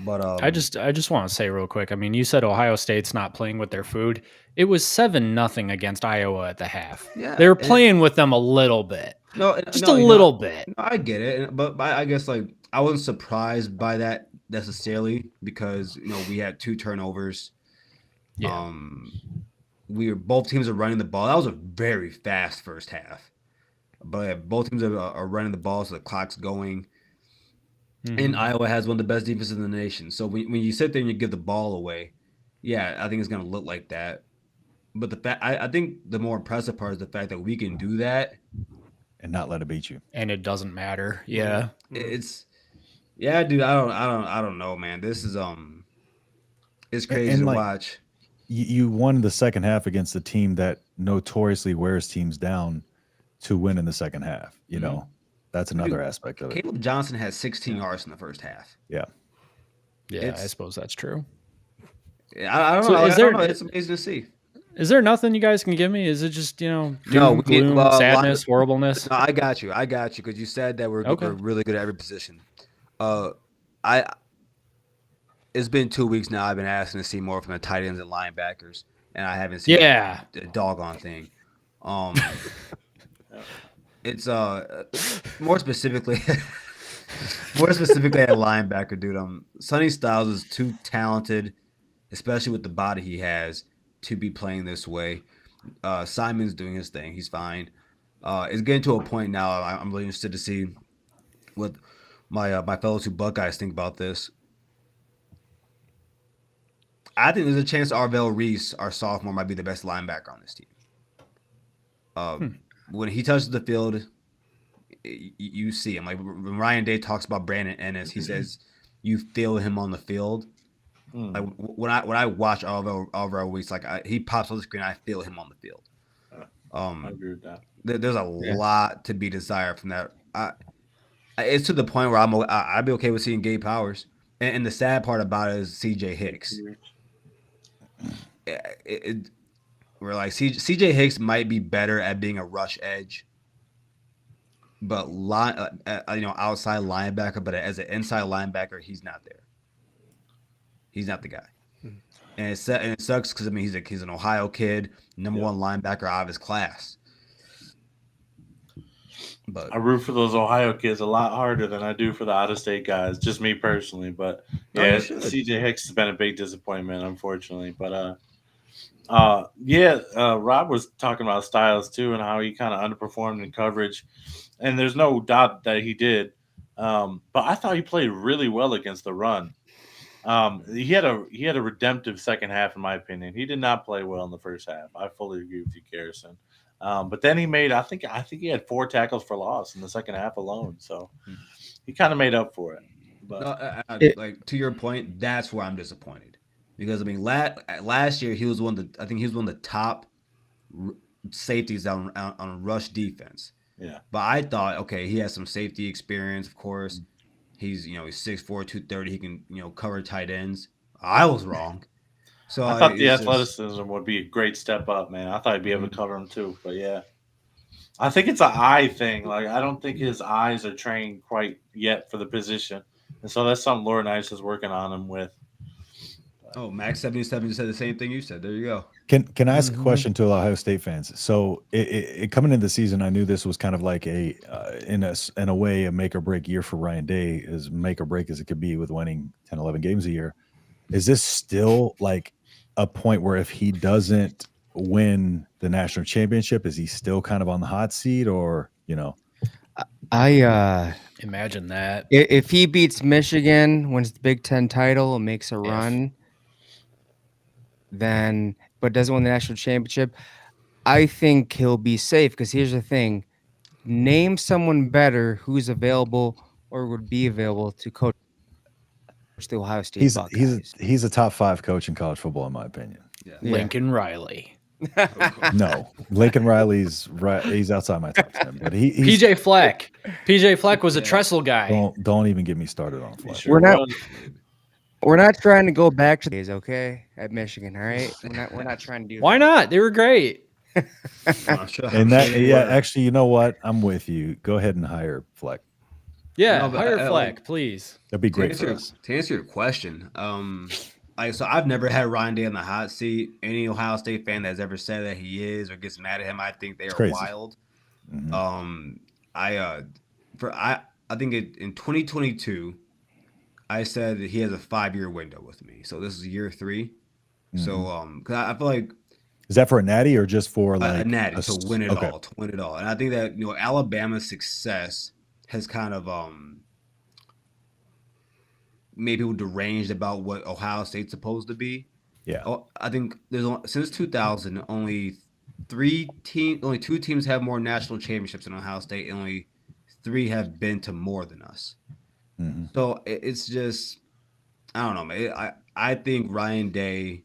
But I just want to say real quick. You said Ohio State's not playing with their food. It was 7-0 against Iowa at the half. Yeah, they were playing with them a little bit. Just a little bit. No, I get it, but I guess I wasn't surprised by that necessarily because we had 2 turnovers. Yeah. Both teams are running the ball. That was a very fast first half, but both teams are running the ball, so the clock's going. Mm-hmm. And Iowa has one of the best defenses in the nation. So when you sit there and you give the ball away, yeah, I think it's going to look like that. But I think the more impressive part is the fact that we can do that and not let it beat you. And it doesn't matter. Yeah. Dude, I don't know, man. This is it's crazy to watch. You won the second half against a team that notoriously wears teams down to win in the second half. That's another aspect of it. Caleb Johnson had 16 yards in the first half. Yeah. Yeah, I suppose that's true. I don't know. It's amazing to see. Is there nothing you guys can give me? Is it just doom, we need, gloom, sadness, horribleness? No, I got you because you said that we're really good at every position. It's been 2 weeks now. I've been asking to see more from the tight ends and linebackers, and I haven't seen a doggone thing. It's more specifically at linebacker, dude. Sonny Styles is too talented, especially with the body he has, to be playing this way. Simon's doing his thing. He's fine. It's getting to a point now. I'm really interested to see what my fellow two Buckeyes think about this. I think there's a chance Arvell Reese, our sophomore, might be the best linebacker on this team. When he touches the field, you see him. Like when Ryan Day talks about Brandon Ennis, he says you feel him on the field. Like when I watch Arvell Reese, he pops on the screen, I feel him on the field. I agree with that. There's a lot to be desired from that. It's to the point where I'd be okay with seeing Gabe Powers. And the sad part about it is C.J. Hicks. We're like C.J. Hicks might be better at being a rush edge, but outside linebacker. But as an inside linebacker, he's not there. He's not the guy, and it sucks because he's an Ohio kid, number one linebacker out of his class. But I root for those Ohio kids a lot harder than I do for the out-of-state guys. Just me personally, but C.J. Hicks has been a big disappointment, unfortunately. But Rob was talking about Styles too and how he kind of underperformed in coverage, and there's no doubt that he did. But I thought he played really well against the run. He had a redemptive second half, in my opinion. He did not play well in the first half. I fully agree with you, Garrison. But then he made, I think he had 4 tackles for loss in the second half alone. So he kind of made up for it. But to your point, that's where I'm disappointed because last year he was one of the top safeties on rush defense. Yeah. But I thought, okay, he has some safety experience, of course. He's 6'4", 230. He can cover tight ends. I was wrong. So I thought the athleticism would be a great step up, man. I thought he'd be able to cover him too. But yeah, I think it's an eye thing. Like I don't think his eyes are trained quite yet for the position, and so that's something Laura Nice is working on him with. Oh, Max 77 said the same thing you said. There you go. Can I ask a question to Ohio State fans? So it coming into the season, I knew this was kind of like in a way a make or break year for Ryan Day, as make or break as it could be with winning 10, 11 games a year. Is this still like a point where if he doesn't win the national championship, is he still kind of on the hot seat, or I imagine that if he beats Michigan, wins the Big Ten title, and makes a run, then but doesn't win the national championship, I think he'll be safe. Because here's the thing: name someone better who's available or would be available to coach the Ohio State Buckeyes. He's a top 5 coach in college football, in my opinion. Yeah. Lincoln Riley. No, Lincoln Riley's right. He's outside my top 10. But he's PJ Fleck. PJ Fleck was a Tressel guy. Don't even get me started on Fleck. We're not trying to go back to days, okay? At Michigan, all right? We're not trying to do. Why not? They were great. And actually, you know what? I'm with you. Go ahead and hire Fleck. Yeah, hire Fleck, please. That'd be great for us. To answer your question, so I've never had Ryan Day on the hot seat. Any Ohio State fan that's ever said that he is or gets mad at him, I think they are wild. Mm-hmm. I think in 2022, I said that he has a 5-year window with me. So this is year 3. Mm-hmm. So because I feel like, is that for a natty or just for like a natty to win it all? To win it all, and I think that Alabama's success has kind of made people deranged about what Ohio State's supposed to be. Yeah, I think since 2000, only 2 teams have more national championships than Ohio State, and only 3 have been to more than us. Mm-hmm. So it's just, I don't know, man. I think Ryan Day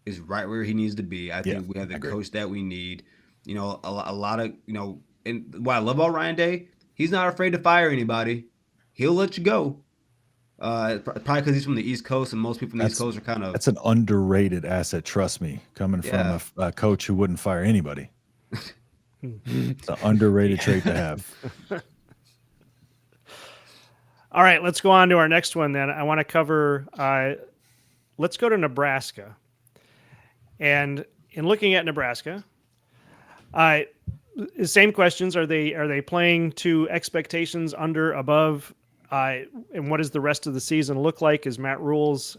is right where he needs to be. I think we have the coach that we need. A lot of and what I love about Ryan Day, he's not afraid to fire anybody. He'll let you go. Probably because he's from the East Coast, and most people from the East Coast are kind of. That's an underrated asset. Trust me, coming from a coach who wouldn't fire anybody. It's an underrated trait to have. All right, let's go on to our next one then. I want to cover. Let's go to Nebraska. And in looking at Nebraska, same questions. Are they playing to expectations, under, above? And what does the rest of the season look like? Is Matt Rule's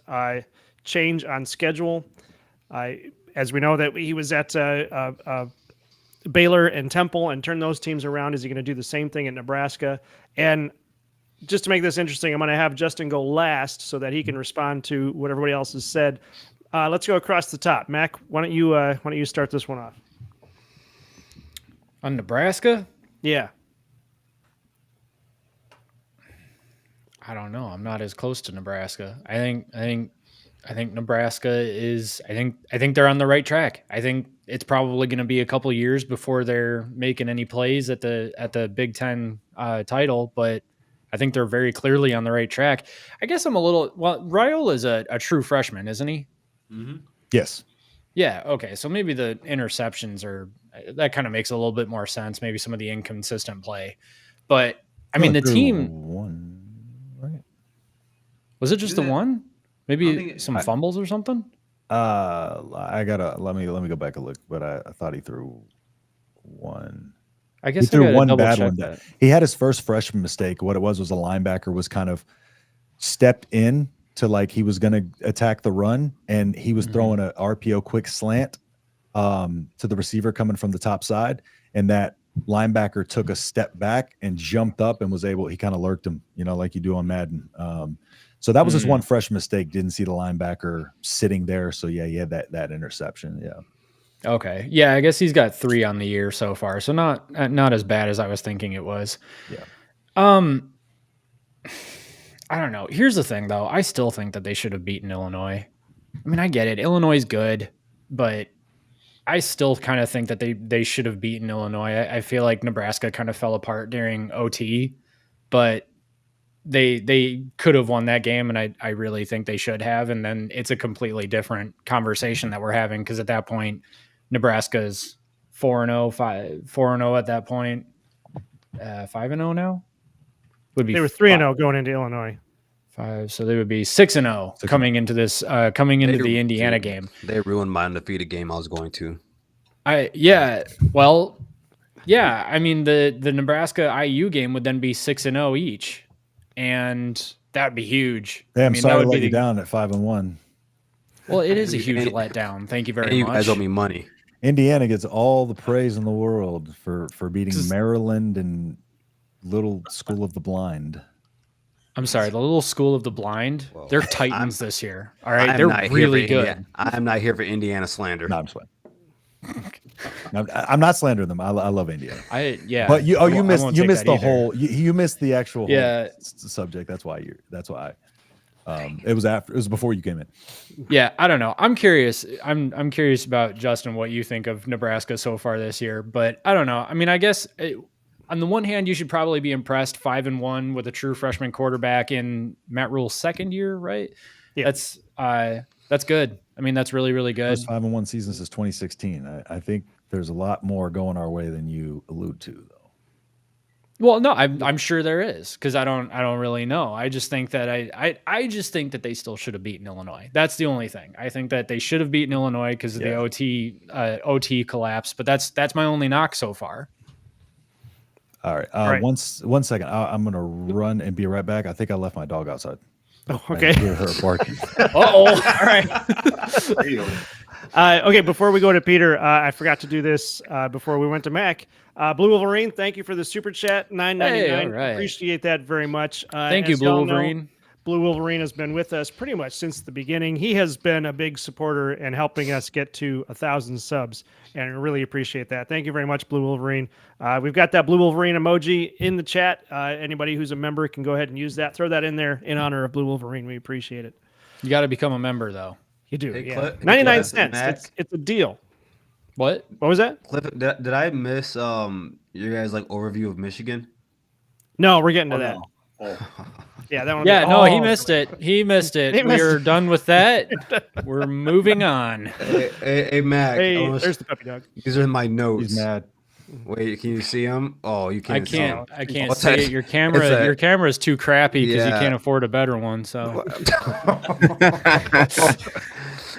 change on schedule? As we know that he was at Baylor and Temple and turned those teams around. Is he going to do the same thing at Nebraska? And just to make this interesting, I'm going to have Justin go last so that he can respond to what everybody else has said. Let's go across the top. Mac, why don't you start this one off? On Nebraska? Yeah. I don't know. I'm not as close to Nebraska. I think Nebraska is. I think they're on the right track. I think it's probably going to be a couple years before they're making any plays at the Big Ten title, but I think they're very clearly on the right track. I guess I'm a little. Well, Raiola is a true freshman, isn't he? Mm-hmm. Yes. Yeah. Okay. So maybe the interceptions that kind of makes a little bit more sense. Maybe some of the inconsistent play, but I mean the team. One, right? Was it just the one? Maybe some fumbles or something. I gotta let me go back and look, but I thought he threw one. I guess he threw one bad one. That he had his first freshman mistake. What it was a linebacker was kind of stepped in to like he was going to attack the run, and he was throwing a RPO quick slant to the receiver coming from the top side, and that linebacker took a step back and jumped up and was able. He kind of lurked him, like you do on Madden. So that was his one fresh mistake. Didn't see the linebacker sitting there. So yeah, he had that interception. Yeah. Okay. Yeah, I guess he's got 3 on the year so far. So not as bad as I was thinking it was. Yeah. I don't know. Here's the thing though. I still think that they should have beaten Illinois. I mean, I get it. Illinois is good, but I still kind of think that they should have beaten Illinois. I feel like Nebraska kind of fell apart during OT, but they could have won that game, and I really think they should have. And then it's a completely different conversation that we're having, because at that point, Nebraska's 4-0, 4-0 at that point. 5-0 now? Would be they were 3-0 going into Illinois. 5, so they would be 6-0 coming into this the Indiana game. They ruined my undefeated game I was going to. I mean the Nebraska IU game would then be 6-0 each, and that'd be huge. I'm sorry to let you down at 5-1. Well, it is a huge letdown. Thank you very much. You guys owe me money. Indiana gets all the praise in the world for beating Maryland and Little School of the Blind. I'm sorry, the Little School of the Blind. Whoa. They're Titans this year. All right, they're really good. I'm not here for Indiana slander. No, I'm just I'm not slandering them. I love Indiana. But you missed the whole. You missed the actual whole subject. That's why it was before you came in. Yeah, I don't know. I'm curious. I'm curious about, Justin, what you think of Nebraska so far this year. But I don't know. I mean, I guess on the one hand, you should probably be impressed. 5-1 with a true freshman quarterback in Matt Rule's second year, right? Yeah. That's good. I mean, that's really, really good. First 5-1 season since 2016. I think there's a lot more going our way than you allude to, though. Well, no, I'm sure there is, because I don't really know. I just think that I just think that they still should have beaten Illinois. That's the only thing. I think that they should have beaten Illinois because of the OT collapse. But that's my only knock so far. All right. One second. I'm gonna run and be right back. I think I left my dog outside. Oh, okay. I hear her barking. All right. Okay, before we go to Peter, I forgot to do this before we went to Mac. Blue Wolverine, thank you for the super chat, $9.99. Hey, all right. Appreciate that very much. Thank you, Blue Wolverine. Blue Wolverine has been with us pretty much since the beginning. He has been a big supporter and helping us get to 1,000 subs, and I really appreciate that. Thank you very much, Blue Wolverine. We've got that Blue Wolverine emoji in the chat. Anybody who's a member can go ahead and use that. Throw that in there in honor of Blue Wolverine. We appreciate it. You got to become a member, though. You do, Hey, yeah. Cliff, 99 cents. It's a deal. What was that? Cliff, did I miss your guys' overview of Michigan? No, we're getting to that. No. Yeah, that one. Yeah, no, he missed it. He missed it. We're done with that. We're moving on. Hey, Mac. Hey, there's the puppy dog. These are my notes. He's mad. Wait, can you see him? Oh, you can't. I can't What's see that? it. Your camera is too crappy because you Yeah. can't afford a better one. So.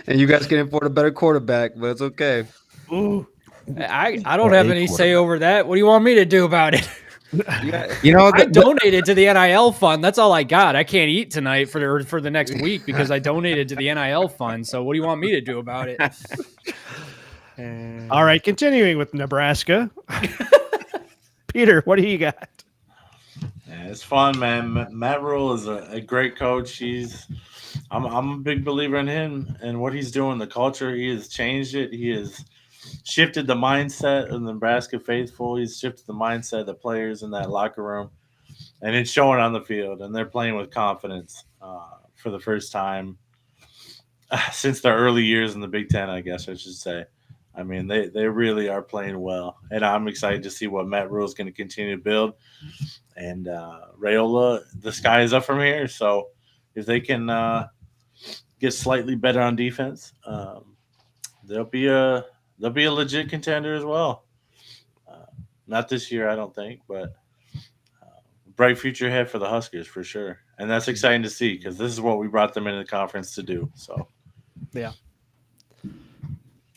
And you guys can afford a better quarterback, but it's okay. Ooh. I don't have any say over that. What do you want me to do about it? You know, I donated to the NIL fund. That's all I got. I can't eat tonight for the next week because I donated to the NIL fund. So what do you want me to do about it? All right, continuing with Nebraska. Peter, what do you got? Yeah, it's fun, man. Matt Rule is a great coach. I'm a big believer in him and what he's doing. The culture, he has changed it. He has shifted the mindset of the Nebraska faithful. He's shifted the mindset of the players in that locker room, and it's showing on the field. And they're playing with confidence for the first time since their early years in the Big Ten, I guess I should say. I mean, they really are playing well, and I'm excited to see what Matt Rule is going to continue to build. And Raiola, the sky is up from here. So if they can get slightly better on defense, they'll be a legit contender as well. Not this year, I don't think, but bright future ahead for the Huskers for sure. And that's exciting to see because this is what we brought them into the conference to do. So, yeah.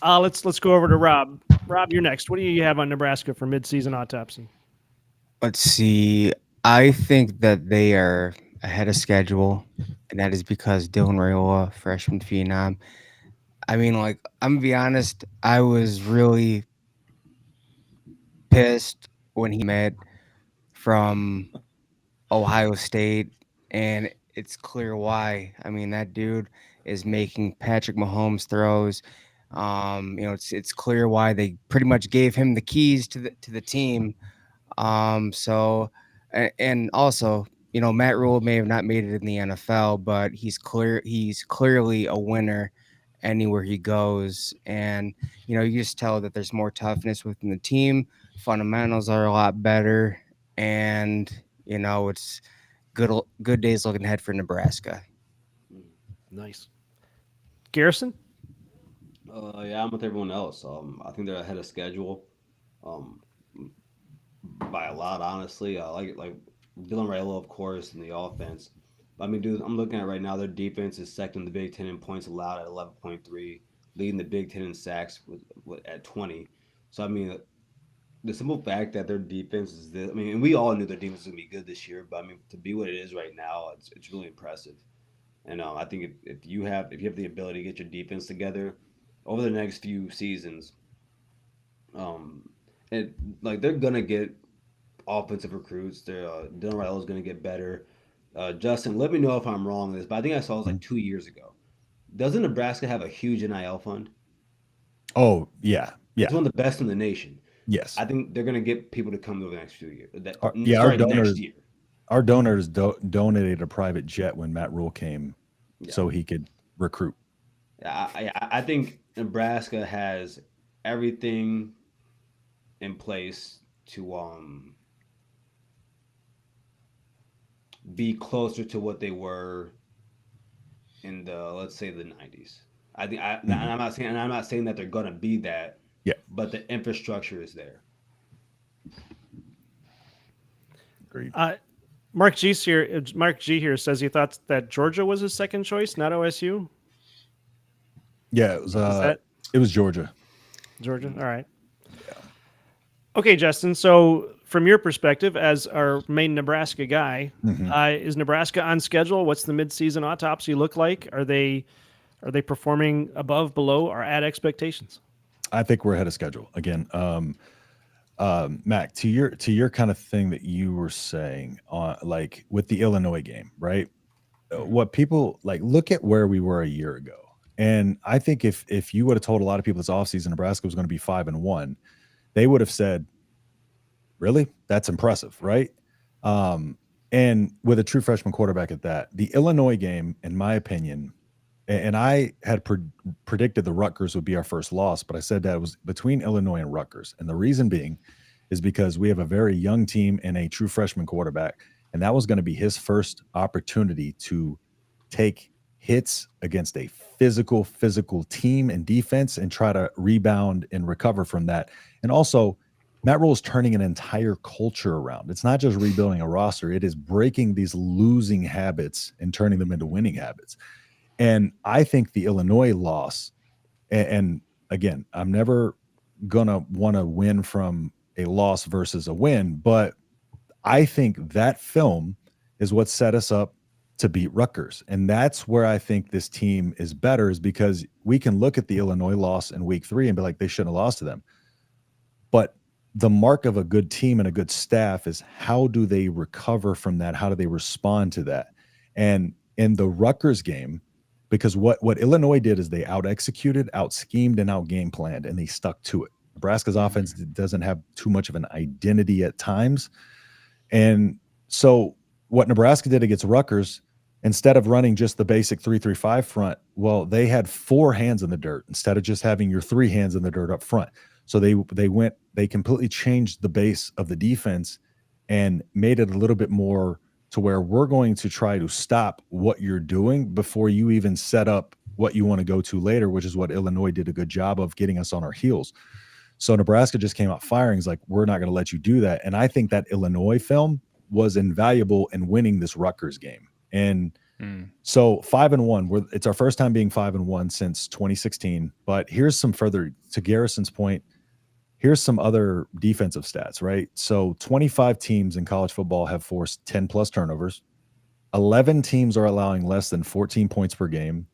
Let's go over to Rob. Rob, you're next. What do you have on Nebraska for midseason autopsy? Let's see. I think that they are ahead of schedule, and that is because Dylan Raiola, freshman phenom. I mean, like, I'm gonna be honest, I was really pissed when he met from Ohio State, and it's clear why. I mean, that dude is making Patrick Mahomes throws. It's clear why they pretty much gave him the keys to the team. So, and also, Matt Rule may have not made it in the NFL, but he's clearly a winner anywhere he goes. And, you just tell that there's more toughness within the team. Fundamentals are a lot better. And, it's good days looking ahead for Nebraska. Nice. Garrison? Yeah, I'm with everyone else. I think they're ahead of schedule by a lot, honestly. I like Dylan Raiola, of course, in the offense. I mean, dude, I'm looking at right now, their defense is second in the Big Ten in points allowed at 11.3, leading the Big Ten in sacks at 20. So, I mean, the simple fact that their defense is this, I mean, and we all knew their defense was going to be good this year, but I mean, to be what it is right now, it's really impressive. And I think if you have the ability to get your defense together over the next few seasons, they're gonna get offensive recruits. Dylan Raiola is gonna get better. Justin, let me know if I'm wrong on this, but I think I saw it like 2 years ago. Doesn't Nebraska have a huge NIL fund? Oh yeah. Yeah. It's one of the best in the nation. Yes. I think they're going to get people to come over the next few years. Our donors donated a private jet when Matt Rule came, so he could recruit. I think Nebraska has everything in place to be closer to what they were in the, let's say, the 90s. I think and I'm not saying that they're going to be that. Yeah. But the infrastructure is there. Agreed. Mark G here says he thought that Georgia was his second choice, not OSU. Yeah, it was Georgia. Georgia. All right. Yeah. Okay, Justin. So from your perspective as our main Nebraska guy, is Nebraska on schedule? What's the midseason autopsy look like? Are they performing above, below, or at expectations? I think we're ahead of schedule again. Mac, to your kind of thing that you were saying on like with the Illinois game, right? What people look at where we were a year ago. And I think if you would have told a lot of people this offseason Nebraska was going to be 5-1, they would have said, really? That's impressive, right? And with a true freshman quarterback at that, the Illinois game, in my opinion, and I had predicted the Rutgers would be our first loss, but I said that it was between Illinois and Rutgers. And the reason being is because we have a very young team and a true freshman quarterback. and that was going to be his first opportunity to take hits against a physical team and defense and try to rebound and recover from that. And also, Matt Rule is turning an entire culture around. It's not just rebuilding a roster. It is breaking these losing habits and turning them into winning habits. And I think the Illinois loss, and again, I'm never going to want to win from a loss versus a win, but I think that film is what set us up to beat Rutgers. And that's where I think this team is better, is because we can look at the Illinois loss in week 3 and be like, they shouldn't have lost to them. But the mark of a good team and a good staff is how do they recover from that? How do they respond to that? And in the Rutgers game, because what Illinois did is they out-executed, out-schemed, and out-game planned, and they stuck to it. Nebraska's offense doesn't have too much of an identity at times. And so what Nebraska did against Rutgers, instead of running just the basic 3-3-5 front, well, they had 4 hands in the dirt instead of just having your 3 hands in the dirt up front. So they completely changed the base of the defense and made it a little bit more to where we're going to try to stop what you're doing before you even set up what you want to go to later, which is what Illinois did a good job of, getting us on our heels. So Nebraska just came out firing. It's like, we're not going to let you do that. And I think that Illinois film was invaluable in winning this Rutgers game. And so 5-1, it's our first time being 5-1 since 2016. But here's some further, to Garrison's point, here's some other defensive stats, right? So 25 teams in college football have forced 10 plus turnovers. 11 teams are allowing less than 14 points per game.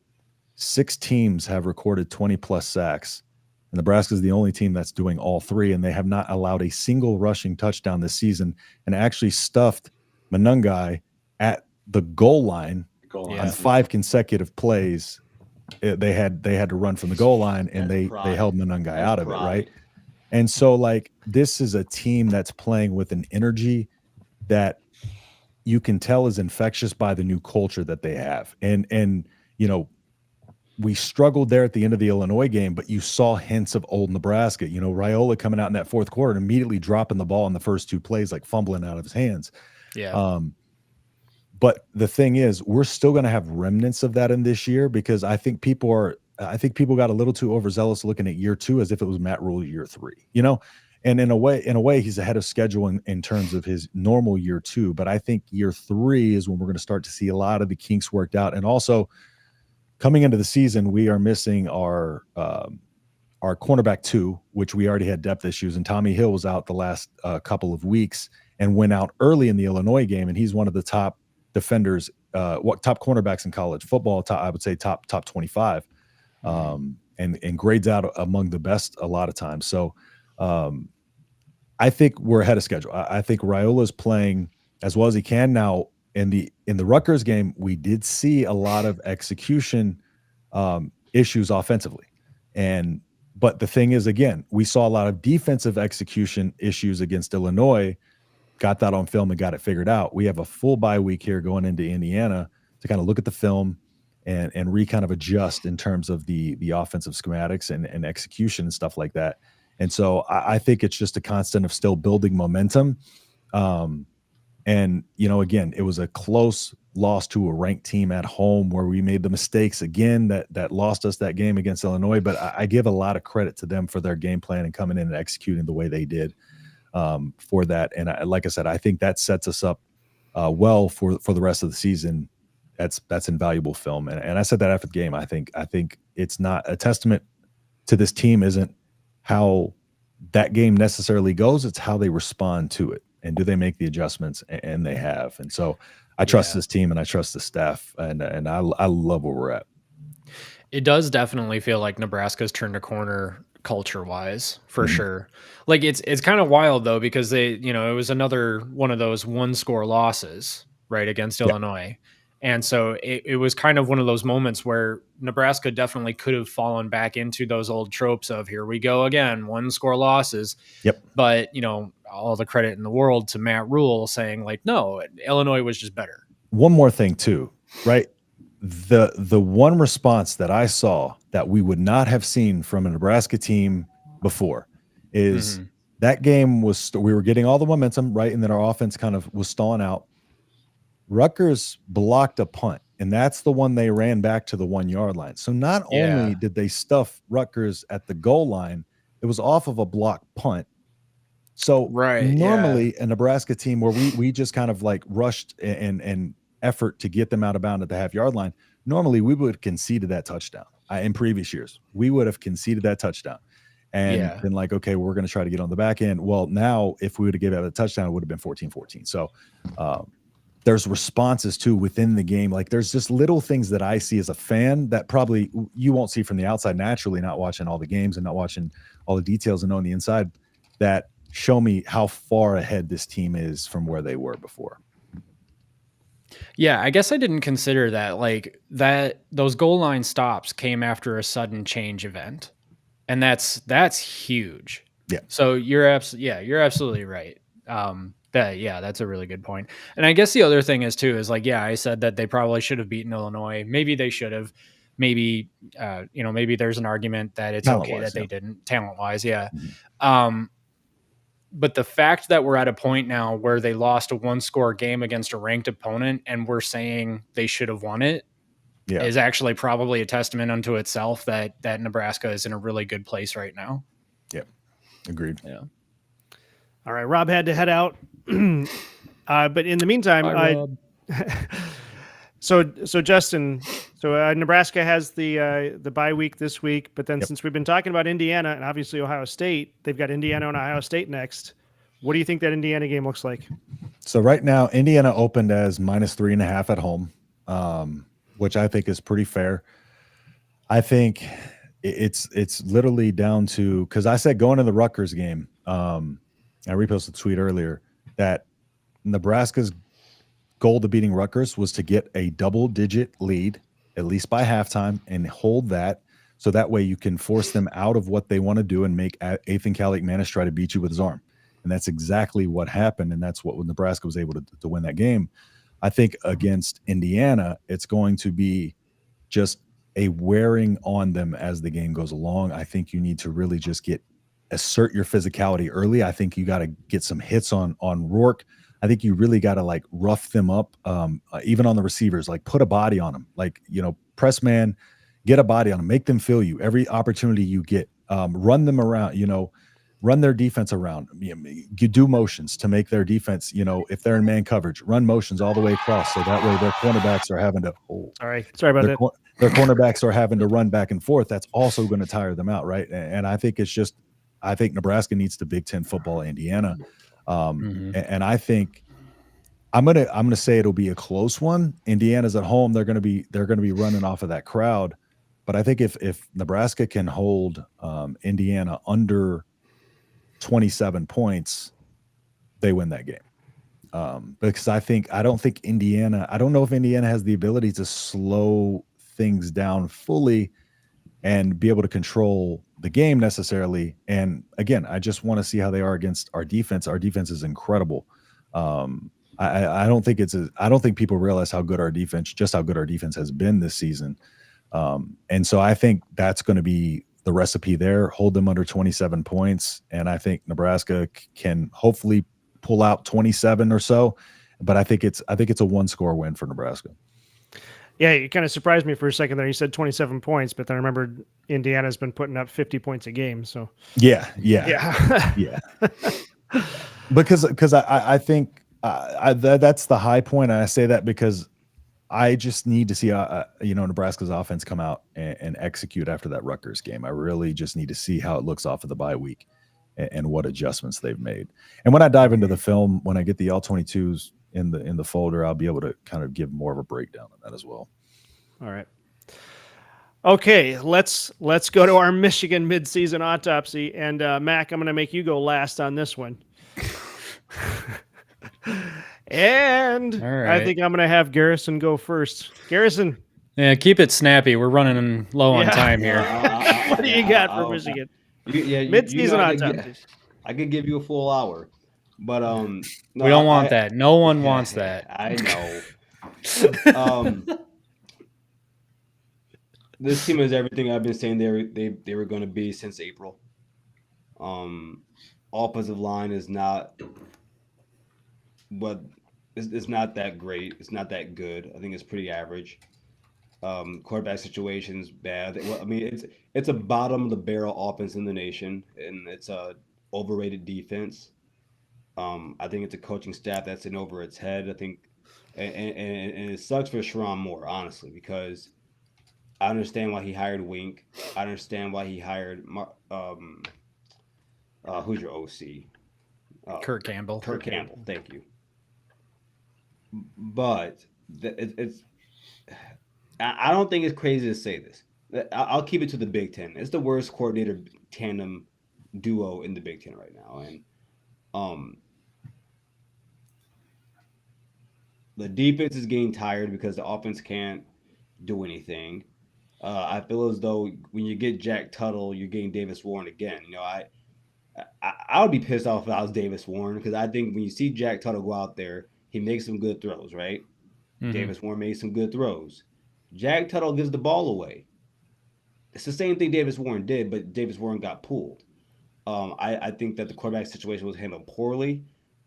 6 teams have recorded 20 plus sacks. And Nebraska is the only team that's doing all 3, and they have not allowed a single rushing touchdown this season, and actually stuffed Monungai at the goal line on 5 consecutive plays. They had to run from the goal line, and they held Monungai out of it, right? And so, like, this is a team that's playing with an energy that you can tell is infectious by the new culture that they have. And you know, we struggled there at the end of the Illinois game, but you saw hints of old Nebraska. You know, Raiola coming out in that fourth quarter and immediately dropping the ball in the first 2 plays, like fumbling out of his hands. Yeah. But the thing is, we're still going to have remnants of that in this year, because I think people got a little too overzealous looking at year 2 as if it was Matt Rule year 3, you know? And in a way, he's ahead of schedule in terms of his normal year 2. But I think year 3 is when we're going to start to see a lot of the kinks worked out. And also, coming into the season, we are missing our cornerback 2, which we already had depth issues. And Tommy Hill was out the last couple of weeks and went out early in the Illinois game. And he's one of the top defenders, top cornerbacks in college football. I would say top 25, and grades out among the best a lot of times. So I think we're ahead of schedule. I think Raiola's playing as well as he can now. In the Rutgers game, we did see a lot of execution issues offensively, but the thing is, again, we saw a lot of defensive execution issues against Illinois. Got that on film and got it figured out. We have a full bye week here going into Indiana to kind of look at the film and kind of adjust in terms of the offensive schematics and execution and stuff like that. And so I think it's just a constant of still building momentum. And, you know, again, it was a close loss to a ranked team at home where we made the mistakes again that lost us that game against Illinois. But I give a lot of credit to them for their game plan and coming in and executing the way they did for that. And like I said, I think that sets us up well for the rest of the season. That's invaluable film. And I said that after the game. I think it's not a testament to this team isn't how that game necessarily goes. It's how they respond to it. And do they make the adjustments? And they have. And so I trust this team and I trust the staff. And I love where we're at. It does definitely feel like Nebraska's turned a corner culture-wise, for sure. Like it's kind of wild though, because it was another one of those 1-score losses, right, against Illinois. And so it was kind of one of those moments where Nebraska definitely could have fallen back into those old tropes of here we go again, 1-score losses. Yep. But, all the credit in the world to Matt Rule saying like, no, Illinois was just better. One more thing too, right? The one response that I saw that we would not have seen from a Nebraska team before is that game we were getting all the momentum, right? And then our offense kind of was stalling out. Rutgers blocked a punt, and that's the one they ran back to the 1 yard line. So not only did they stuff Rutgers at the goal line, it was off of a block punt. So normally a Nebraska team where we just kind of like rushed and effort to get them out of bounds at the half-yard line, normally we would have conceded that touchdown. In previous years, we would have conceded that touchdown and been like, okay, we're going to try to get on the back end. Well, now if we would have given out a touchdown, it would have been 14-14. So there's responses too within the game. Like there's just little things that I see as a fan that probably you won't see from the outside naturally, not watching all the games and not watching all the details and knowing the inside, that show me how far ahead this team is from where they were before. Yeah, I guess I didn't consider that. Like that, those goal line stops came after a sudden change event, and that's huge. Yeah. So you're absolutely right. That's a really good point. And I guess the other thing is too is like, I said that they probably should have beaten Illinois. Maybe they should have. Maybe maybe there's an argument that it's okay that they didn't, talent wise. Yeah. But the fact that we're at a point now where they lost a 1-score game against a ranked opponent and we're saying they should have won it is actually probably a testament unto itself that Nebraska is in a really good place right now. Yep. Agreed. Yeah. All right. Rob had to head out. But in the meantime, So Justin, Nebraska has the bye week this week, but then since we've been talking about Indiana and obviously Ohio State, they've got Indiana and Ohio State next. What do you think that Indiana game looks like? So right now, Indiana opened as -3.5 at home, which I think is pretty fair. I think it's literally down to, because I said going to the Rutgers game, I reposted a tweet earlier that Nebraska's goal to beating Rutgers was to get a double-digit lead, at least by halftime, and hold that, so that way you can force them out of what they want to do and make Ethan Kalik-Manis try to beat you with his arm. And that's exactly what happened, and that's what Nebraska was able to win that game. I think against Indiana, it's going to be just a wearing on them as the game goes along. I think you need to really just assert your physicality early. I think you got to get some hits on Rourke. I think you really got to like rough them up, even on the receivers, like put a body on them, like, press man, get a body on them, make them feel you every opportunity you get, run them around, run their defense around. You do motions to make their defense, if they're in man coverage, run motions all the way across. So that way their cornerbacks are having to, sorry about that. Their cornerbacks are having to run back and forth. That's also going to tire them out. Right. And I think I think Nebraska needs to Big Ten football Indiana. And I think I'm gonna say it'll be a close one. Indiana's at home; they're gonna be running off of that crowd. But I think if Nebraska can hold Indiana under 27 points, they win that game. Because I don't think Indiana. I don't know if Indiana has the ability to slow things down fully and be able to control the game necessarily. And again, I just want to see how they are against our defense. Our defense is incredible. I don't think people realize how good our defense has been this season. And so I think that's going to be the recipe there. Hold them under 27 points. And I think Nebraska can hopefully pull out 27 or so, but I think it's a 1-score win for Nebraska. Yeah, you kind of surprised me for a second there. You said 27 points, but then I remembered Indiana's been putting up 50 points a game. So yeah. Because I think that's the high point. And I say that because I just need to see Nebraska's offense come out and execute after that Rutgers game. I really just need to see how it looks off of the bye week and what adjustments they've made. And when I dive into the film, when I get the all-22s in the folder, I'll be able to kind of give more of a breakdown on that as well. All right. Okay, let's go to our Michigan midseason autopsy. And Mac, I'm going to make you go last on this one. And I think I'm going to have Garrison go first. Garrison. Yeah, keep it snappy. We're running low on time here. What do you got for Michigan? Midseason autopsy. I could give you a full hour. But no, we don't want that. No one wants that. I know. This team is everything I've been saying they were going to be since April. Offensive line is not what it's not that great. It's not that good. I think it's pretty average. Quarterback situation's bad. Well, I mean, it's a bottom of the barrel offense in the nation, and it's a overrated defense. I think it's a coaching staff that's in over its head. I think, and it sucks for Sharon Moore, honestly, because I understand why he hired Wink. I understand why he hired who's your OC? Kurt Campbell. Kurt Campbell. Thank you. But I don't think it's crazy to say this. I'll keep it to the Big Ten. It's the worst coordinator tandem duo in the Big Ten right now, and the defense is getting tired because the offense can't do anything. I feel as though when you get Jack Tuttle, you're getting Davis Warren again. You know, I would be pissed off if I was Davis Warren, because I think when you see Jack Tuttle go out there, he makes some good throws, right? Mm-hmm. Davis Warren made some good throws. Jack Tuttle gives the ball away. It's the same thing Davis Warren did, but Davis Warren got pulled. I think that the quarterback situation was handled poorly.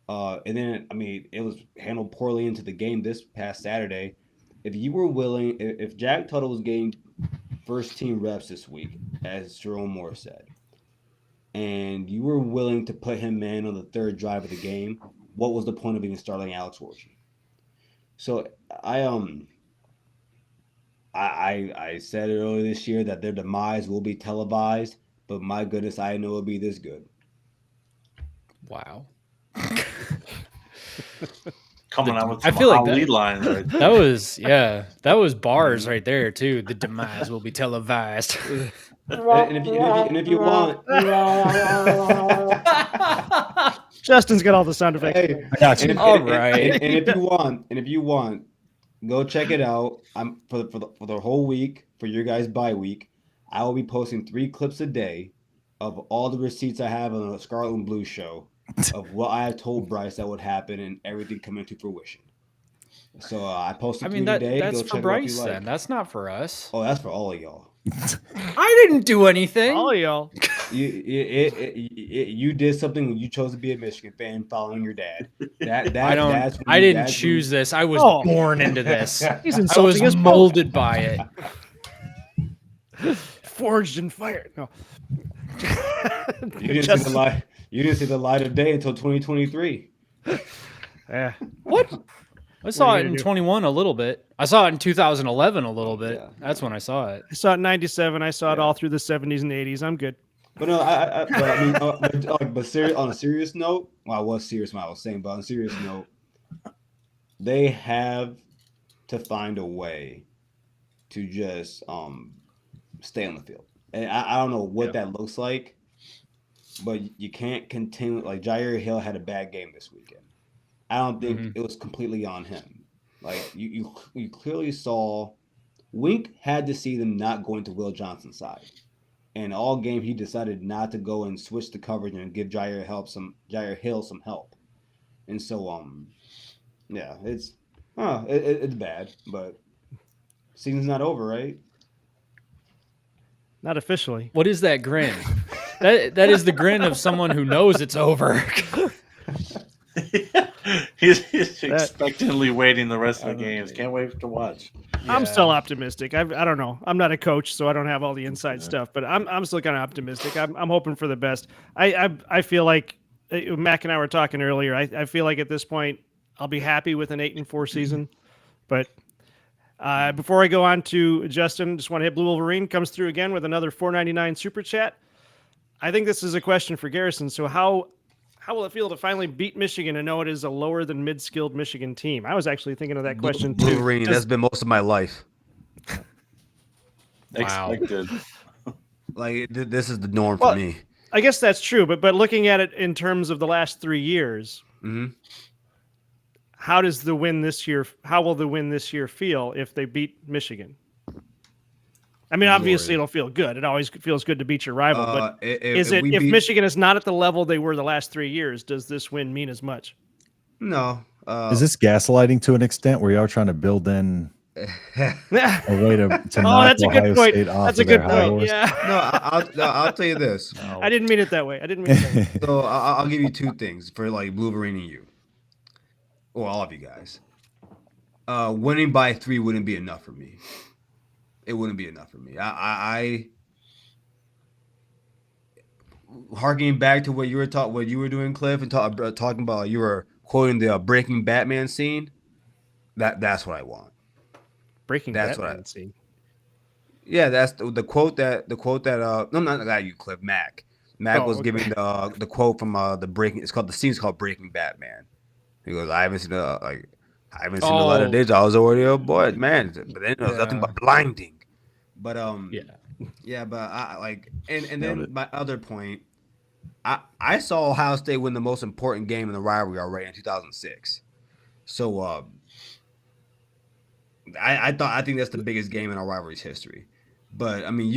And then, I mean, it was handled poorly into the game this past Saturday. If you were willing, if Jack Tuttle was getting first team reps this week, as Jerome Moore said, and you were willing to put him in on the third drive of the game, what was the point of even starting Alex Orchard? So I said earlier this year that their demise will be televised, but my goodness, I know it'll be this good. Wow. Coming out with some lead lines right there. That was bars right there too. The demise will be televised. and if you want, Justin's got all the sound effects. Hey, I got you. All right. And if you want, go check it out. I'm for the whole week, for your guys' bye week. I will be posting 3 clips a day of all the receipts I have on the Scarlet and Blue show of what I have told Bryce that would happen and everything coming to fruition. So I posted 3 today. That's go for Bryce then. Like. That's not for us. Oh, that's for all of y'all. I didn't do anything. All of y'all. You did something when you chose to be a Michigan fan, following your dad. I didn't choose this. I was born into this. He's insulting I was molded by it. Forged in fire. No. You didn't see the light of day until 2023. Yeah. What? I saw it in 21 a little bit. I saw it in 2011 a little bit. Yeah. That's when I saw it. I saw it in 97. I saw it all through the 70s and 80s. I'm good. But no, on a serious note, well, I was serious when I was saying, but on a serious note, they have to find a way to just stay on the field. And I don't know what that looks like, but you can't continue. Like Jair Hill had a bad game this weekend. I don't think it was completely on him. Like you clearly saw Wink had to see them not going to Will Johnson's side. And all game he decided not to go and switch the coverage and give Jair Hill some help. And so it's bad, but season's not over, right? Not officially. What is that grin? that is the grin of someone who knows it's over. He's expectantly waiting the rest of the games. Can't wait to watch. I'm still optimistic. I don't know. I'm not a coach, so I don't have all the inside stuff. But I'm still kind of optimistic. I'm hoping for the best. I feel like Mac and I were talking earlier. I feel like at this point I'll be happy with an 8-4 season. But before I go on to Justin, just want to hit Blue Wolverine comes through again with another $4.99 super chat. I think this is a question for Garrison. So how will it feel to finally beat Michigan and know it is a lower than mid-skilled Michigan team? I was actually thinking of that question too. Wolverine, that's been most of my life. Wow. Expected. Like this is the norm for me. I guess that's true, but looking at it in terms of the last 3 years, how will the win this year feel if they beat Michigan? I mean, obviously it'll feel good. It always feels good to beat your rival. But if Michigan is not at the level they were the last 3 years, does this win mean as much? No. Is this gaslighting to an extent where you are trying to build in a way to knock that's a Ohio good point. State off That's a of their good high point. horse? Yeah. I'll tell you this. I didn't mean it that way. So I'll give you 2 things for like Wolverine and you. or all of you guys, winning by 3 wouldn't be enough for me. It wouldn't be enough for me. I harking back to what you were doing, Cliff, and talking about, you were quoting the Breaking Batman scene. That's what I want. That's Batman scene. Yeah, that's the quote that no, not you, Cliff. Mac was giving the quote from the Breaking. The scene's called Breaking Batman. He goes, I haven't seen a lot of days. I was already a boy, man. But then it was nothing but blinding. But but I like, and then my other point, I saw Ohio State win the most important game in the rivalry already in 2006. So I think that's the biggest game in our rivalry's history. But I mean,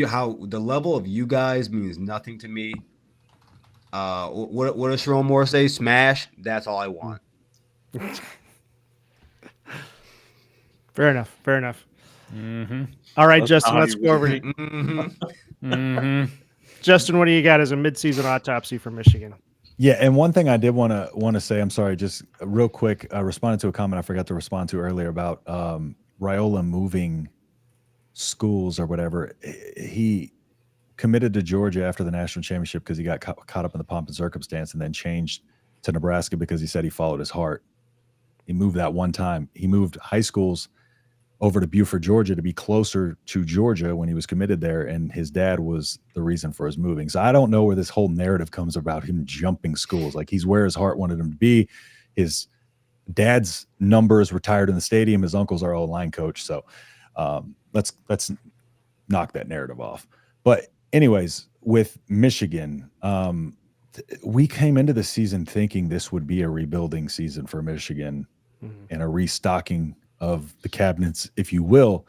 the level of you guys means nothing to me. What does Sharon Moore say? Smash. That's all I want. Fair enough. Mm-hmm. All right, Justin, let's go over to Justin, what do you got as a midseason autopsy for Michigan? Yeah, and one thing I did want to say, I'm sorry, just real quick, responding to a comment I forgot to respond to earlier about Raiola moving schools or whatever. He committed to Georgia after the national championship because he got caught up in the pomp and circumstance, and then changed to Nebraska because he said he followed his heart. He moved that one time. He moved high schools over to Beaufort, Georgia, to be closer to Georgia when he was committed there, and his dad was the reason for his moving. So I don't know where this whole narrative comes about him jumping schools. Like, he's where his heart wanted him to be. His dad's number is retired in the stadium. His uncle's our O-line coach. So let's knock that narrative off. But anyways, with Michigan, we came into the season thinking this would be a rebuilding season for Michigan and a restocking of the cabinets, if you will.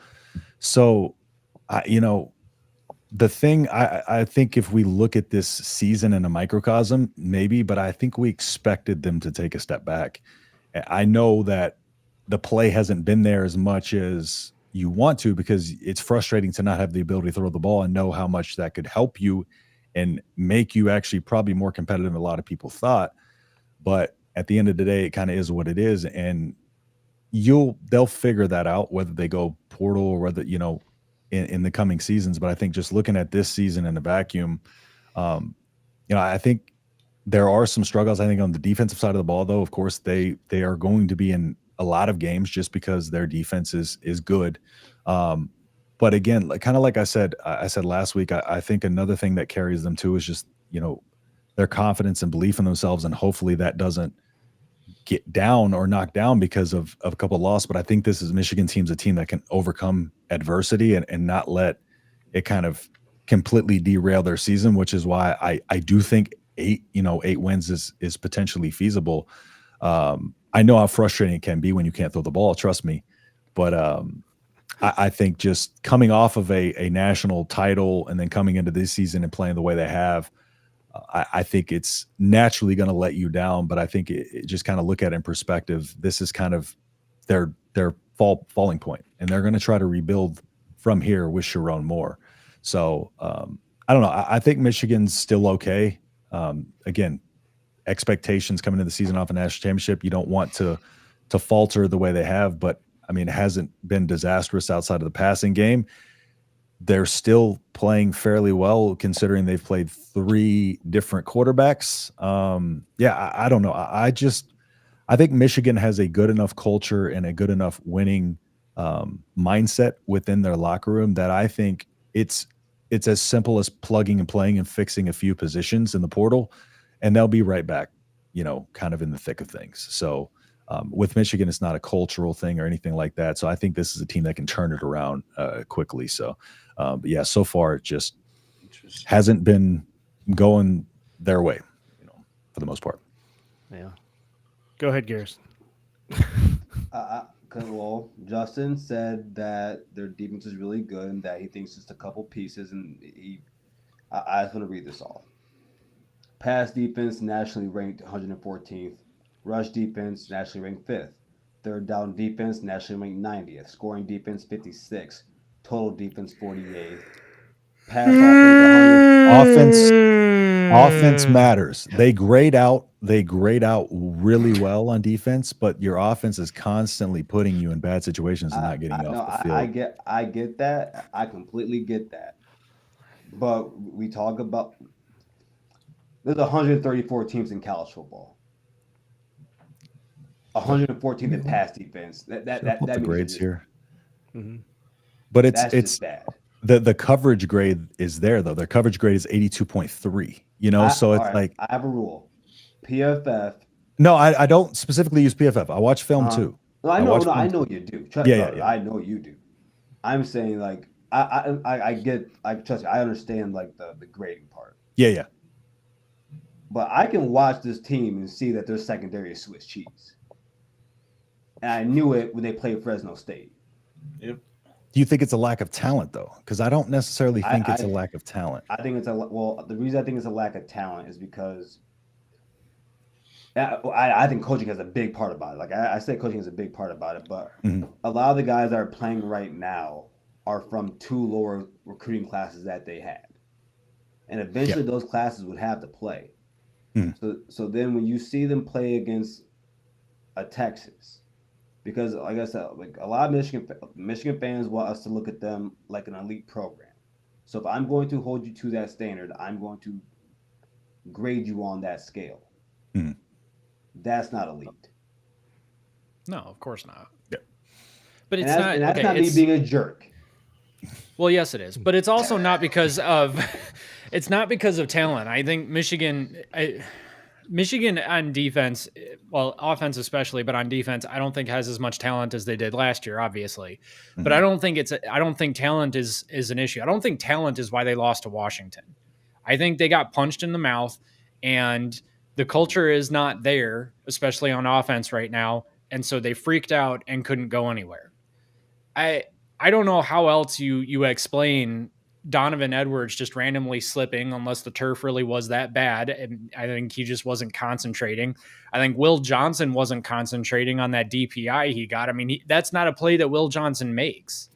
So, the thing, I think if we look at this season in a microcosm, maybe, but I think we expected them to take a step back. I know that the play hasn't been there as much as you want to, because it's frustrating to not have the ability to throw the ball and know how much that could help you and make you actually probably more competitive than a lot of people thought. But at the end of the day, it kind of is what it is. And they'll figure that out, whether they go portal or whether, in the coming seasons. But I think just looking at this season in a vacuum, I think there are some struggles. I think on the defensive side of the ball, though, of course, they are going to be in a lot of games just because their defense is good. But again, kind of like I said last week, I think another thing that carries them too is just, their confidence and belief in themselves. And hopefully that doesn't get down or knocked down because of a couple of losses. But I think this is Michigan team's a team that can overcome adversity and not let it kind of completely derail their season, which is why I do think 8 wins is potentially feasible. I know how frustrating it can be when you can't throw the ball, trust me. But I think just coming off of a national title and then coming into this season and playing the way they have, I think it's naturally going to let you down. But I think it just kind of look at it in perspective. This is kind of their falling point, and they're going to try to rebuild from here with Sharon Moore. So I don't know. I think Michigan's still okay. Again, expectations coming into the season off a national championship, you don't want to falter the way they have. But I mean, it hasn't been disastrous outside of the passing game. They're still playing fairly well, considering they've played 3 different quarterbacks. I don't know. I think Michigan has a good enough culture and a good enough winning mindset within their locker room that I think it's as simple as plugging and playing and fixing a few positions in the portal, and they'll be right back, kind of in the thick of things. So with Michigan, it's not a cultural thing or anything like that. So I think this is a team that can turn it around quickly. So, but yeah, so far it just hasn't been going their way, for the most part. Yeah. Go ahead, Garrison. Well, Justin said that their defense is really good and that he thinks just a couple pieces. And I just want to read this off. Pass defense nationally ranked 114th. Rush defense nationally ranked 5th. Third down defense nationally ranked 90th. Scoring defense 56th. Total defense 48th. Pass offense offense matters. They grade out really well on defense, but your offense is constantly putting you in bad situations and not getting off the field. I get that. I completely get that. But we talk about there's 134 teams in college football. 114 in pass defense. That the grades here. Mm-hmm. But it's bad. The coverage grade is there though. Their coverage grade is 82.3. I have a rule. PFF. No, I don't specifically use PFF. I watch film too. No, I know you do. Trust yeah. I know you do. I'm saying like I trust you. I understand like the grading part. Yeah. But I can watch this team and see that their secondary is Swiss cheese. And I knew it when they played Fresno State. Yep. Do you think it's a lack of talent though? Because I don't necessarily think it's a lack of talent. I think the reason I think it's a lack of talent is because I think coaching has a big part about it. Like I say coaching is a big part about it, but a lot of the guys that are playing right now are from two lower recruiting classes that they had. And eventually those classes would have to play. So then when you see them play against a Texas, because like I said, like a lot of Michigan fans want us to look at them like an elite program. So if I'm going to hold you to that standard, I'm going to grade you on that scale. That's not elite. No, of course not. Yeah. But it's that's not me being a jerk. Well, yes, it is, but it's also not because of talent. I think Michigan on defense, well, offense especially, but on defense, I don't think has as much talent as they did last year, obviously. But I don't think talent is an issue. I don't think talent is why they lost to Washington. I think they got punched in the mouth, and the culture is not there, especially on offense right now, and so they freaked out and couldn't go anywhere. I don't know how else you explain Donovan Edwards just randomly slipping unless the turf really was that bad. And I think he just wasn't concentrating. I think Will Johnson wasn't concentrating on that DPI he got. I mean, that's not a play that Will Johnson makes.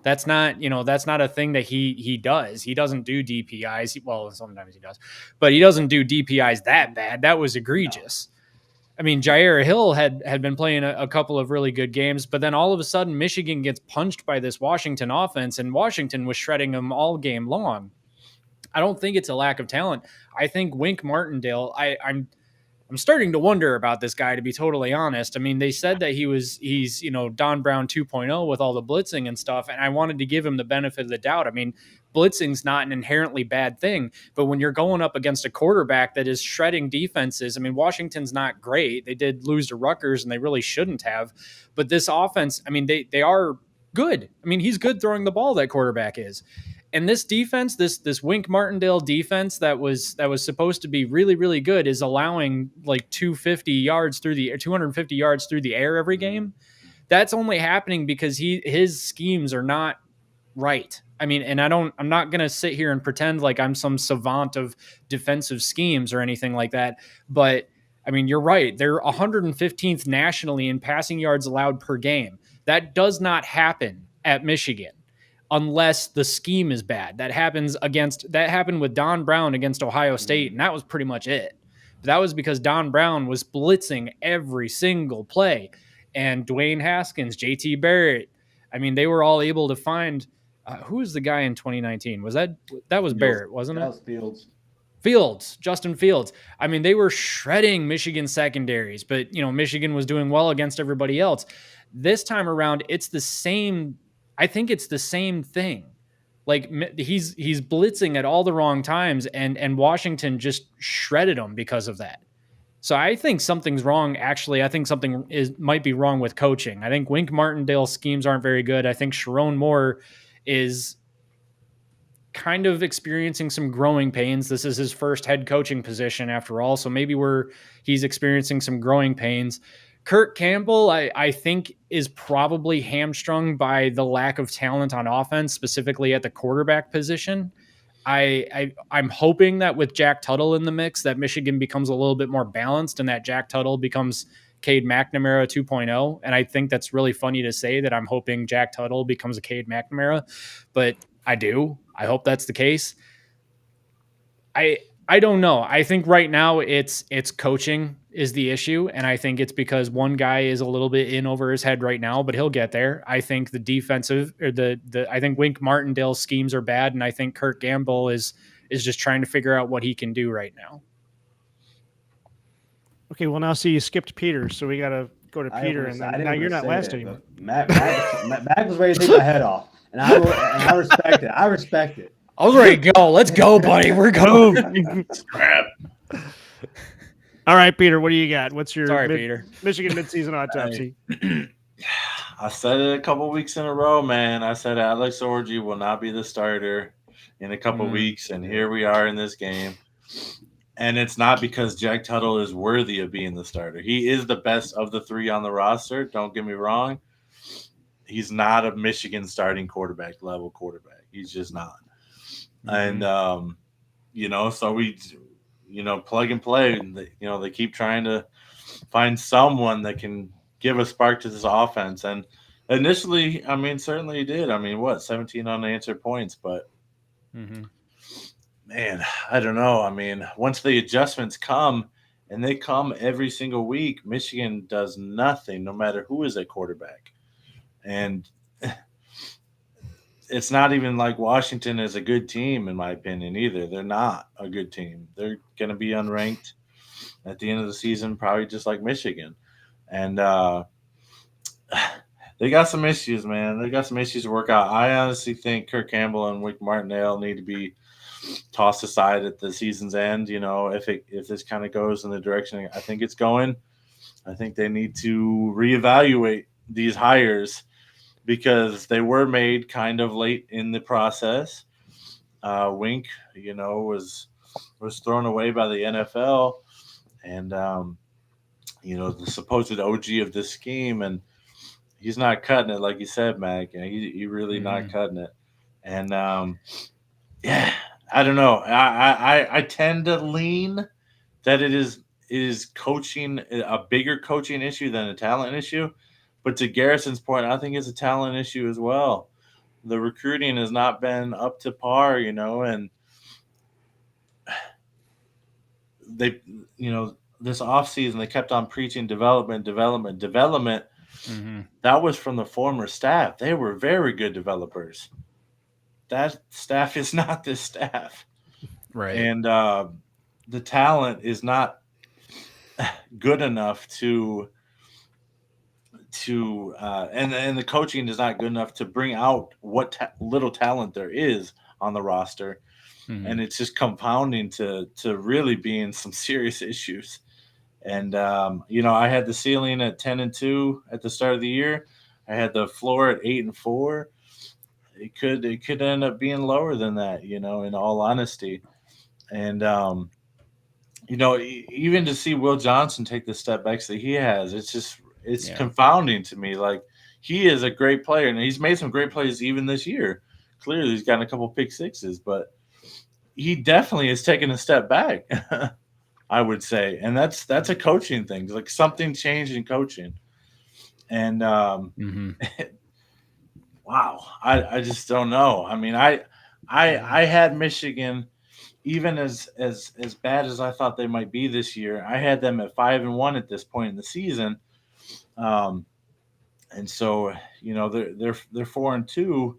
That's not a thing that he does. He doesn't do DPIs. Well, sometimes he does, but he doesn't do DPIs that bad. That was egregious. I mean, Jair Hill had been playing a couple of really good games, but then all of a sudden Michigan gets punched by this Washington offense, and Washington was shredding them all game long. I don't think it's a lack of talent. I think Wink Martindale, I'm starting to wonder about this guy, to be totally honest. I mean, they said that he's Don Brown 2.0 with all the blitzing and stuff, and I wanted to give him the benefit of the doubt. I mean, blitzing's not an inherently bad thing, but when you're going up against a quarterback that is shredding defenses, I mean, Washington's not great. They did lose to Rutgers, and they really shouldn't have. But this offense, I mean, they are good. I mean, he's good throwing the ball, that quarterback is. And this defense, this Wink Martindale defense that was supposed to be really, really good, is allowing like 250 yards through the air every game. That's only happening because his schemes are not right. I mean, and I'm not going to sit here and pretend like I'm some savant of defensive schemes or anything like that. But I mean, you're right. They're 115th nationally in passing yards allowed per game. That does not happen at Michigan unless the scheme is bad. That happened with Don Brown against Ohio State, and that was pretty much it. But that was because Don Brown was blitzing every single play. And Dwayne Haskins, JT Barrett, I mean, they were all able to find who was the guy in 2019? That was Barrett, wasn't it? That was Fields, Justin Fields. I mean, they were shredding Michigan secondaries, but Michigan was doing well against everybody else. This time around, it's the same. I think it's the same thing. Like he's blitzing at all the wrong times, and Washington just shredded him because of that. So I think something's wrong. Actually, I think something might be wrong with coaching. I think Wink Martindale's schemes aren't very good. I think Sharon Moore is kind of experiencing some growing pains. This is his first head coaching position after all, so maybe he's experiencing some growing pains. Kurt Campbell, I think, is probably hamstrung by the lack of talent on offense, specifically at the quarterback position. I'm hoping that with Jack Tuttle in the mix, that Michigan becomes a little bit more balanced and that Jack Tuttle becomes Cade McNamara 2.0. And I think that's really funny to say that I'm hoping Jack Tuttle becomes a Cade McNamara, but I do. I hope that's the case. I don't know. I think right now it's coaching is the issue, and I think it's because one guy is a little bit in over his head right now, but he'll get there. I think the defensive or I think Wink Martindale's schemes are bad, and I think Kurt Gamble is just trying to figure out what he can do right now. Okay, well now see you skipped Peter, so we got to go to Peter, and now you're not last anymore. Mac was ready to take my head off, and I respect it. I respect it. I was ready to go. Let's go, buddy. We're going. Crap. All right, Peter, what do you got? What's your Peter. Michigan midseason autopsy? I said it a couple weeks in a row, man. I said Alex Orji will not be the starter in a couple weeks, and here we are in this game. And it's not because Jack Tuttle is worthy of being the starter. He is the best of the three on the roster. Don't get me wrong. He's not a Michigan starting quarterback level quarterback. He's just not. And, so we – plug and play. They keep trying to find someone that can give a spark to this offense. And initially, certainly he did. 17 unanswered points, but man, I don't know. Once the adjustments come, and they come every single week, Michigan does nothing, no matter who is at quarterback. And it's not even like Washington is a good team, in my opinion, either. They're not a good team. They're going to be unranked at the end of the season, probably just like Michigan. And they got some issues, man. They got some issues to work out. I honestly think Kirk Campbell and Wink Martindale need to be tossed aside at the season's end. If this kind of goes in the direction I think it's going, I think they need to reevaluate these hires, because they were made kind of late in the process. Wink, was thrown away by the NFL, and the supposed OG of this scheme, and he's not cutting it, like you said, Mac. He really not cutting it. And I don't know. I tend to lean that it is coaching, a bigger coaching issue than a talent issue. But to Garrison's point, I think it's a talent issue as well. The recruiting has not been up to par, and they, this offseason, they kept on preaching development. That was from the former staff. They were very good developers. That staff is not this staff. Right. And the talent is not good enough and the coaching is not good enough to bring out what little talent there is on the roster. And it's just compounding to really being some serious issues. And I had the ceiling at 10-2 at the start of the year. I had the floor at 8-4. It could end up being lower than that, in all honesty. And even to see Will Johnson take the step back that he has, it's confounding to me. Like, he is a great player, and he's made some great plays even this year. Clearly, he's gotten a couple pick sixes, but he definitely has taken a step back, I would say. And that's a coaching thing. Like, something changed in coaching. And wow, I just don't know. I had Michigan, even as bad as I thought they might be this year, I had them at 5-1 at this point in the season. And so, they're 4-2,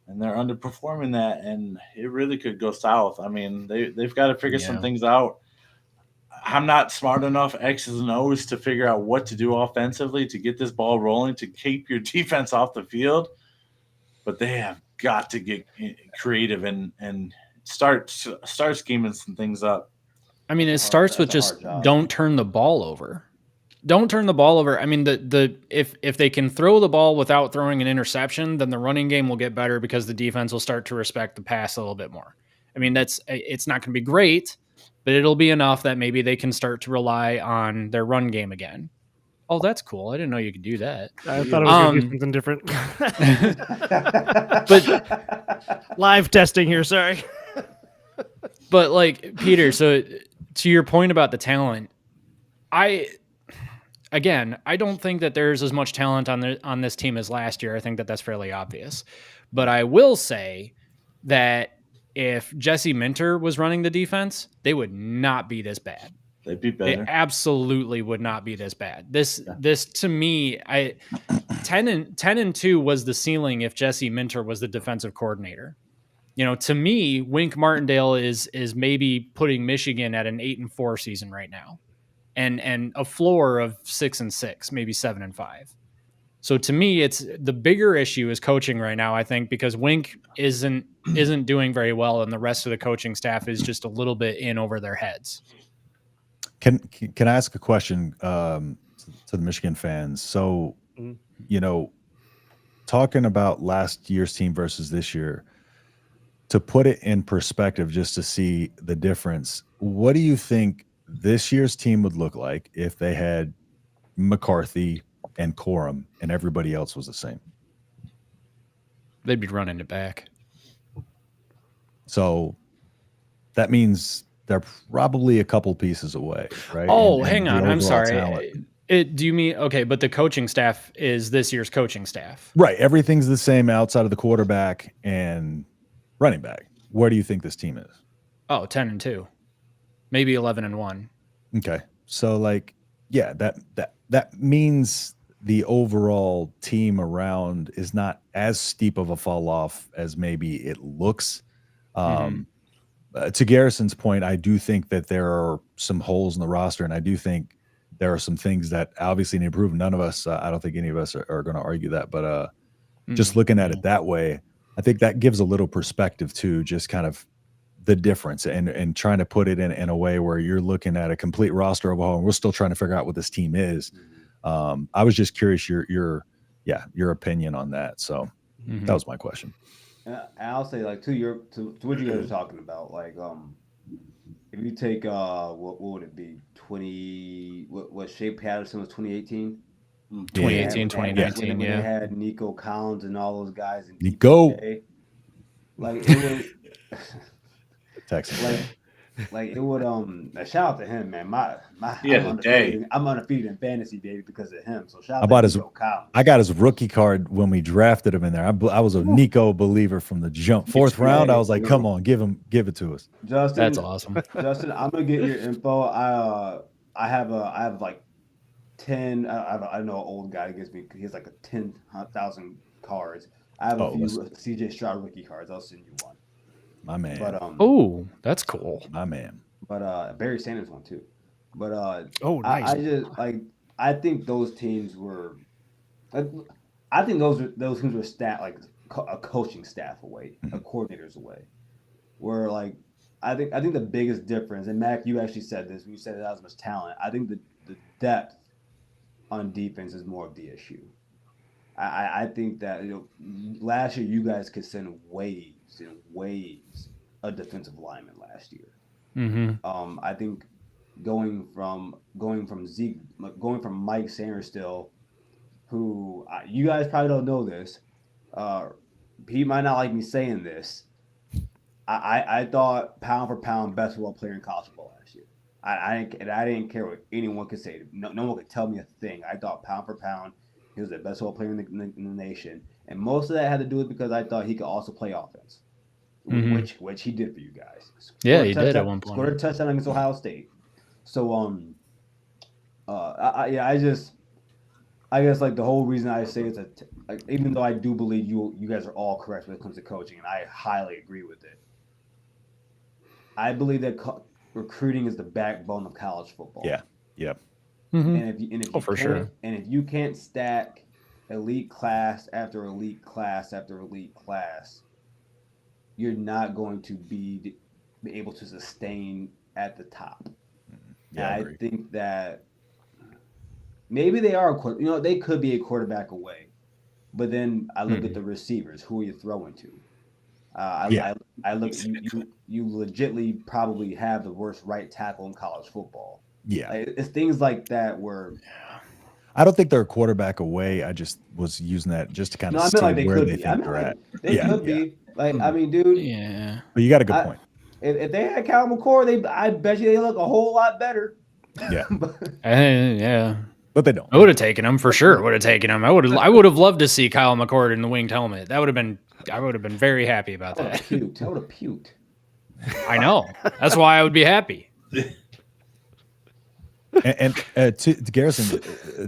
and they're underperforming that, and it really could go south. They've got to figure some things out. I'm not smart enough X's and O's to figure out what to do offensively to get this ball rolling, to keep your defense off the field, but they have got to get creative and start scheming some things up. It starts with just don't turn the ball over. Don't turn the ball over. If they can throw the ball without throwing an interception, then the running game will get better because the defense will start to respect the pass a little bit more. It's not going to be great, but it'll be enough that maybe they can start to rely on their run game again. Oh, that's cool. I didn't know you could do that. I thought it was going to be something different. But live testing here, sorry. But like, Peter, so to your point about the talent, I don't think that there's as much talent on this team as last year. I think that that's fairly obvious. But I will say that if Jesse Minter was running the defense, they would not be this bad. They'd be They better. absolutely would not be this bad. This to me, 10-2 was the ceiling if Jesse Minter was the defensive coordinator. To me, Wink Martindale is maybe putting Michigan at an 8-4 season right now, and a floor of 6-6, maybe 7-5. So to me, it's the bigger issue is coaching right now, I think, because Wink isn't doing very well, and the rest of the coaching staff is just a little bit in over their heads. Can I ask a question to the Michigan fans? So, talking about last year's team versus this year, to put it in perspective, just to see the difference, what do you think this year's team would look like if they had McCarthy and Corum and everybody else was the same? They'd be running it back. So that means they're probably a couple pieces away, right? Oh, And hang the on. I'm overall sorry. talent. Do you mean, okay, but the coaching staff is this year's coaching staff. Right. Everything's the same outside of the quarterback and running back. Where do you think this team is? Oh, 10-2, maybe 11-1. Okay. So that means the overall team around is not as steep of a fall off as maybe it looks. To Garrison's point, I do think that there are some holes in the roster, and I do think there are some things that obviously need to improve. None of us, I don't think any of us are going to argue that, but just looking at it that way, I think that gives a little perspective to just kind of the difference and trying to put it in a way where you're looking at a complete roster overhaul, and we're still trying to figure out what this team is. I was just curious your opinion on that. So that was my question. And I'll say, like, to what you guys are talking about, like, if you take what would it be, what Shea Patterson was 2018? 2018, 2019, when yeah. They had Nico Collins and all those guys. In Nico. DPJ. Like, it was Texas. Like it would a shout out to him, man. I'm undefeated in fantasy, baby, because of him. So shout out to Nico Collins. I got his rookie card when we drafted him in there. I was a Nico believer from the jump. Fourth round, I was like, come on, give it to us. Justin, that's awesome. Justin, I'm gonna get your info. I have like 10. I know an old guy gives me. He has like 10,000 cards. I have a few CJ Stroud rookie cards. I'll send you one. My man. But oh, that's cool. My man. But Barry Sanders one too. But nice. I just I think those teams were. I think those teams were a coaching staff away, a coordinators away. Where like I think the biggest difference, and Mac, you actually said this when you said that as much talent. I think the depth on defense is more of the issue. I think that last year you guys could send waves and waves of defensive linemen last year. I think going from Mike Sanders still, who you guys probably don't know this. He might not like me saying this. I thought pound for pound best football player in college football last year. I didn't care what anyone could say. No one could tell me a thing. I thought pound for pound he was the best football player in the nation, and most of that had to do with because I thought he could also play offense, which he did for you guys. Yeah, he did at one point. Scored a touchdown against Ohio State. So I guess like the whole reason I say it's even though I do believe you guys are all correct when it comes to coaching, and I highly agree with it. I believe that recruiting is the backbone of college football. Yeah. Yep. And if for sure. And if you can't stack elite class after elite class after elite class, you're not going to be able to sustain at the top. Yeah, I think that maybe they are, they could be a quarterback away, but then I look at the receivers. Who are you throwing to? I look. You legitly probably have the worst right tackle in college football. Yeah, it's things like that where. I don't think they're a quarterback away. I just was using that just to kind of see where they think they're at. They could be. Like, I mean, dude. Yeah. But you got a good point. If they had Cal McCord, I bet you they look a whole lot better. Yeah. Yeah. But they don't. I would have taken him for sure. Would have taken him. I would have loved to see Kyle McCord in the winged helmet. I would have been very happy about that. I would have puked. I know. That's why I would be happy. And to Garrison,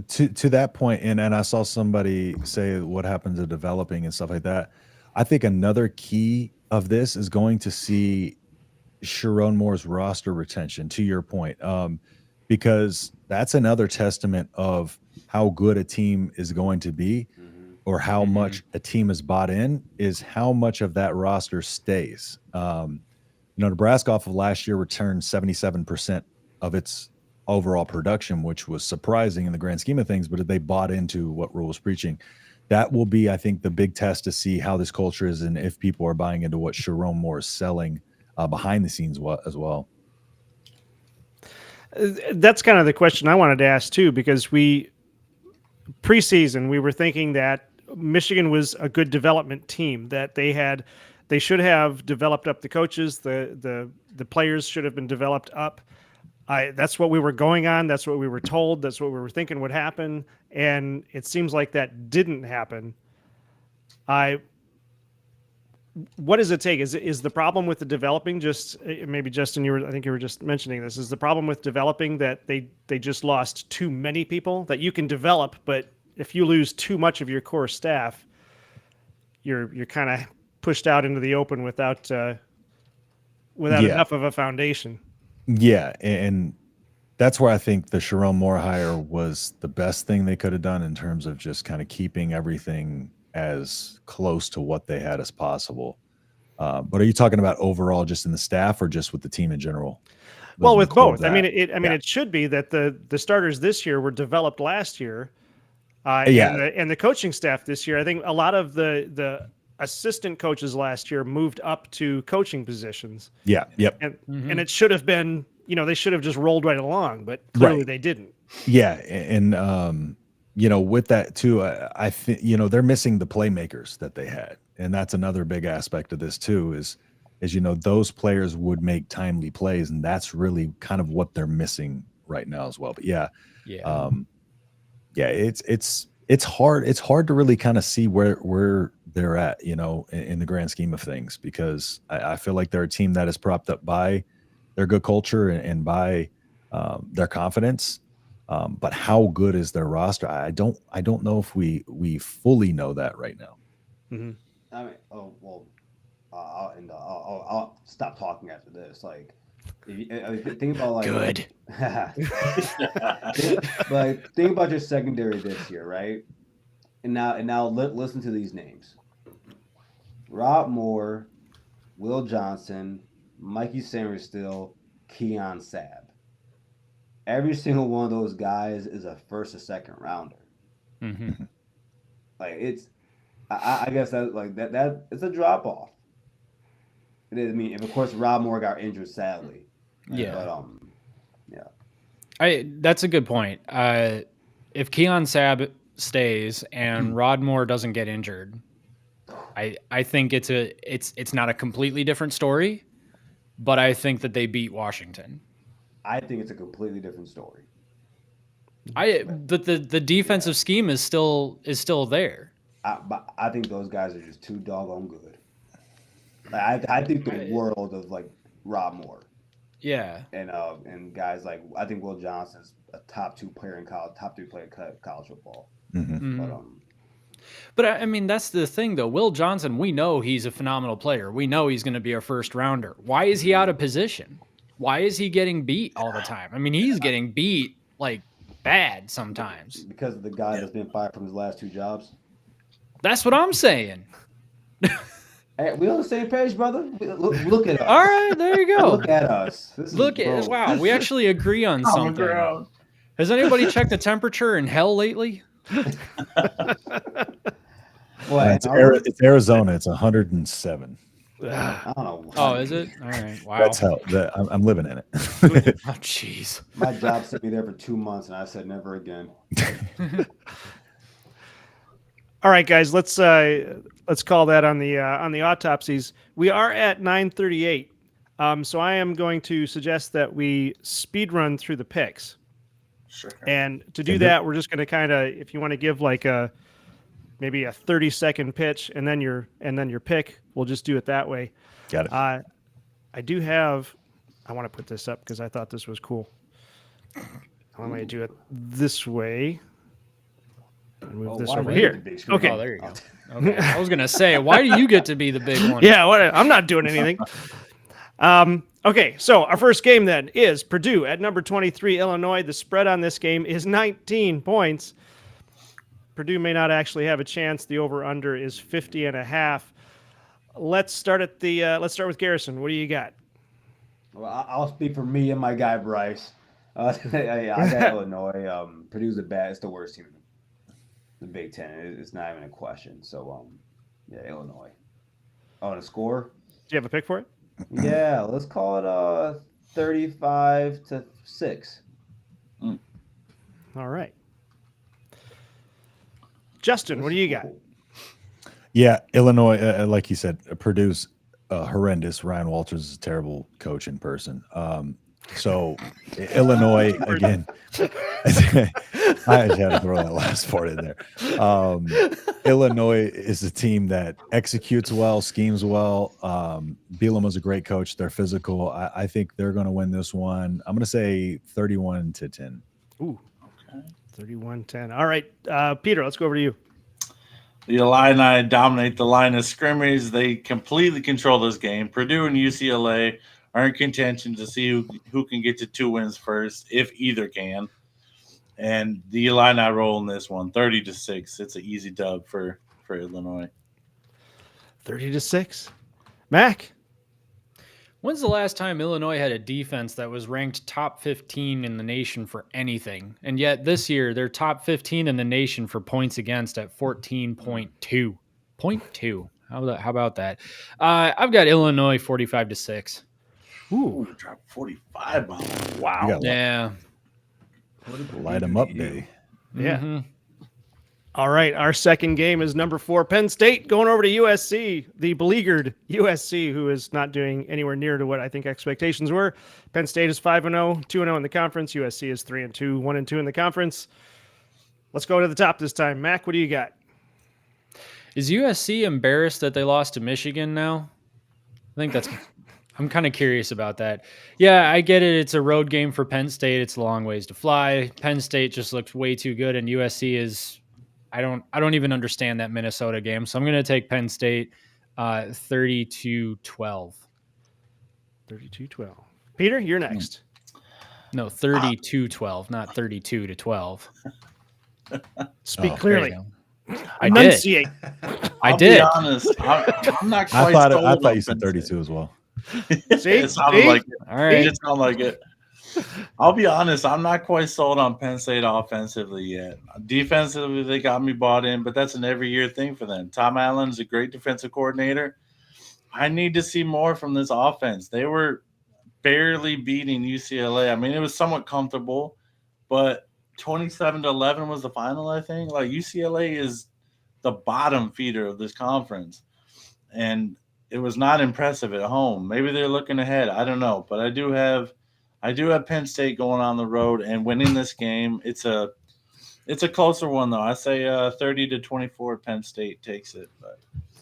to that point, and I saw somebody say what happens to developing and stuff like that. I think another key of this is going to see Sharon Moore's roster retention, to your point, because that's another testament of how good a team is going to be, or how much a team is bought in, is how much of that roster stays. Nebraska off of last year returned 77% of its overall production, which was surprising in the grand scheme of things, but they bought into what Rule was preaching. That will be, I think, the big test to see how this culture is and if people are buying into what Sharon Moore is selling behind the scenes as well. That's kind of the question I wanted to ask too, because preseason we were thinking that Michigan was a good development team, that they should have developed up the coaches, the players should have been developed up. That's what we were going on. That's what we were told. That's what we were thinking would happen. And it seems like that didn't happen. What does it take? Is the problem with the developing just, maybe Justin, I think you were just mentioning this, is the problem with developing that they just lost too many people that you can develop, but if you lose too much of your core staff, you're kind of pushed out into the open without enough of a foundation. Yeah, and that's where I think the Sharon Moore hire was the best thing they could have done in terms of just kind of keeping everything as close to what they had as possible. But are you talking about overall just in the staff or just with the team in general? Well, with both. I mean, it should be that the starters this year were developed last year. And the coaching staff this year, I think a lot of the assistant coaches last year moved up to coaching positions. Yeah. Yep. And it should have been, they should have just rolled right along, but clearly they didn't. Yeah. And, with that too, I think, they're missing the playmakers that they had. And that's another big aspect of this too, is those players would make timely plays. And that's really kind of what they're missing right now as well. But it's hard. It's hard to really kind of see where they're at, in the grand scheme of things, because I feel like they're a team that is propped up by their good culture and by their confidence. But how good is their roster? I don't know if we fully know that right now. Mm-hmm. I mean, I'll stop talking after this. Like, think about like good. think about your secondary this year, right? And now listen to these names: Rob Moore, Will Johnson, Mikey Samuelstill, Keon Sabb. Every single one of those guys is a first or second rounder. Mm-hmm. Like I guess that it's a drop off. It is. I mean, and of course, Rob Moore got injured sadly. Yeah. But that's a good point. If Keon Sabb stays and Rod Moore doesn't get injured, I think it's not a completely different story, but I think that they beat Washington. I think it's a completely different story. The defensive scheme is still there. But I think those guys are just too doggone good. I think the world of like Rob Moore. Yeah. And guys like, I think Will Johnson's a top 2 player in college, top 3 player in college football. Mm-hmm. But I mean, that's the thing though. Will Johnson, we know he's a phenomenal player. We know he's going to be a first rounder. Why is he out of position? Why is he getting beat all the time? I mean, he's getting beat like bad sometimes. Because of the guy that's been fired from his last 2 jobs. That's what I'm saying. Hey, we on the same page, brother. Look at us. All right, there you go. Look at us. Wow, we actually agree on something. Has anybody checked the temperature in hell lately? It's Arizona. It's 107. I don't know. Oh, is it? All right. Wow. That's hell. I'm living in it. Oh, jeez. My job sent me there for 2 months, and I said never again. All right, guys. Let's call that on the autopsies. We are at 9:38, so I am going to suggest that we speed run through the picks. Sure. And to do that, we're just going to kind of, if you want to give like maybe a 30-second pitch and then your pick, we'll just do it that way. Got it. I do have. I want to put this up because I thought this was cool. I'm going to do it this way. And move this over here. Okay. Oh, there you go. Okay. I was gonna say, why do you get to be the big one? Yeah, I'm not doing anything. Okay, so our first game then is Purdue at number 23, Illinois. The spread on this game is 19 points. Purdue may not actually have a chance. The over/under is 50.5. Let's start with Garrison. What do you got? Well, I'll speak for me and my guy Bryce. I got Illinois. Purdue's it's the worst team in the Big Ten. It's not even a question. So, yeah, Illinois. Oh, and a score? Do you have a pick for it? Yeah, let's call it 35-6. All right. Justin, what do you got? Yeah, Illinois, like you said, Purdue's horrendous. Ryan Walters is a terrible coach in person. So Illinois again. I just had to throw that last part in there. Illinois is a team that executes well, schemes well. Bielema's a great coach. They're physical. I think they're going to win this one. I'm going to say 31-10. Ooh, okay, 31-10. All right, Peter, let's go over to you. The Illini dominate the line of scrimmage. They completely control this game. Purdue and UCLA are in contention to see who can get to 2 wins first, if either can. And the Illini roll in this one, 30-6. It's an easy dub for Illinois. 30-6. Mac? When's the last time Illinois had a defense that was ranked top 15 in the nation for anything? And yet this year, they're top 15 in the nation for points against at 14.2. 0.2. How about that? I've got Illinois 45-6. Ooh, drop 45 on that. Wow. Yeah. Light them up day. Yeah. Mm-hmm. All right. Our second game is number 4, Penn State, going over to USC, the beleaguered USC, who is not doing anywhere near to what I think expectations were. Penn State is 5-0, 2-0 in the conference. USC is 3-2, 1-2 in the conference. Let's go to the top this time. Mac, what do you got? Is USC embarrassed that they lost to Michigan now? I think I'm kind of curious about that. Yeah, I get it. It's a road game for Penn State. It's a long ways to fly. Penn State just looks way too good, and USC is. I don't even understand that Minnesota game. So I'm going to take Penn State 30-12. 32-12. Peter, you're next. No, 30-12, not 32-12. Speak clearly. I Enunciate. I did. Be honest, I'm not quite I thought you said 32 as well. See? It sounded like it. All right. It just sounded like it. I'll be honest, I'm not quite sold on Penn State offensively yet. Defensively, they got me bought in, but that's an every year thing for them. Tom Allen's a great defensive coordinator. I need to see more from this offense. They were barely beating UCLA. I mean, it was somewhat comfortable, but 27-11 was the final, I think. Like, UCLA is the bottom feeder of this conference, and it was not impressive at home. Maybe they're looking ahead. I don't know, but I do have Penn State going on the road and winning this game. It's a closer one, though. I say 30-24. Penn State takes it.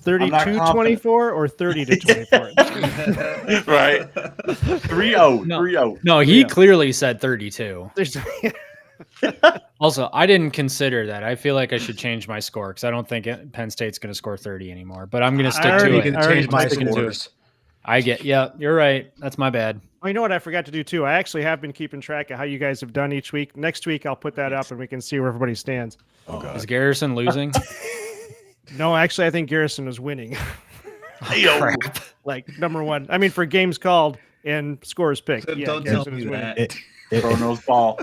32-24 or 30-24? Right. 3-0. No, he clearly said 32. Also, I didn't consider that. I feel like I should change my score because I don't think Penn State's going to score 30 anymore. But I'm going to stick to it. Change my scores. Yeah, you're right. That's my bad. Oh, you know what I forgot to do too? I actually have been keeping track of how you guys have done each week. Next week, I'll put that up and we can see where everybody stands. Oh, God. Is Garrison losing? No, actually, I think Garrison is winning. Crap. Like, number one. I mean, for games called and scores picked. Yeah, Don't Garrison tell is me winning. that. Chrono's ball.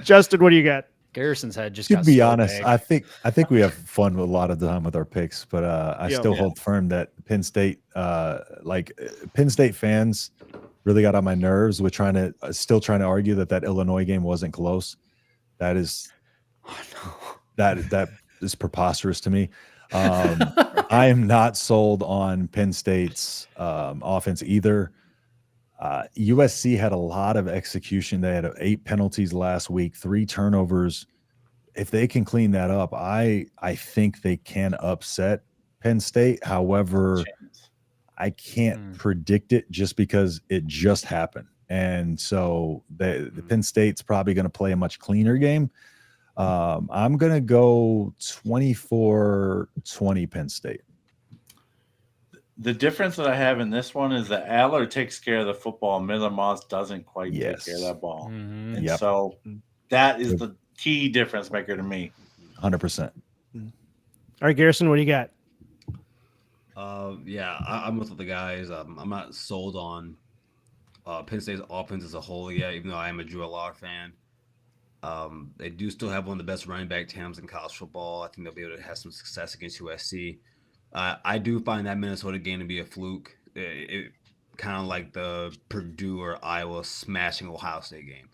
Justin, what do you got? Garrison's head just To got be so honest, big. I think we have fun with a lot of the time with our picks, but I still hold firm that Penn State, Penn State fans really got on my nerves with still trying to argue that Illinois game wasn't close. That is, that is preposterous to me. I am not sold on Penn State's offense either. USC had a lot of execution. They had 8 penalties last week, 3 turnovers. If they can clean that up, I think they can upset Penn State. However, I can't predict it just because it just happened. And so the Penn State's probably going to play a much cleaner game. I'm going to go 24-20 Penn State. The difference that I have in this one is that Aller takes care of the football. Miller Moss doesn't quite take care of that ball. And so that is the key difference maker to me. 100%. All right, Garrison, what do you got? I'm with the guys. I'm not sold on Penn State's offense as a whole yet, even though I am a Drew Allard fan. They do still have one of the best running back tandems in college football. I think they'll be able to have some success against USC. I do find that Minnesota game to be a fluke. It kind of like the Purdue or Iowa smashing Ohio State game.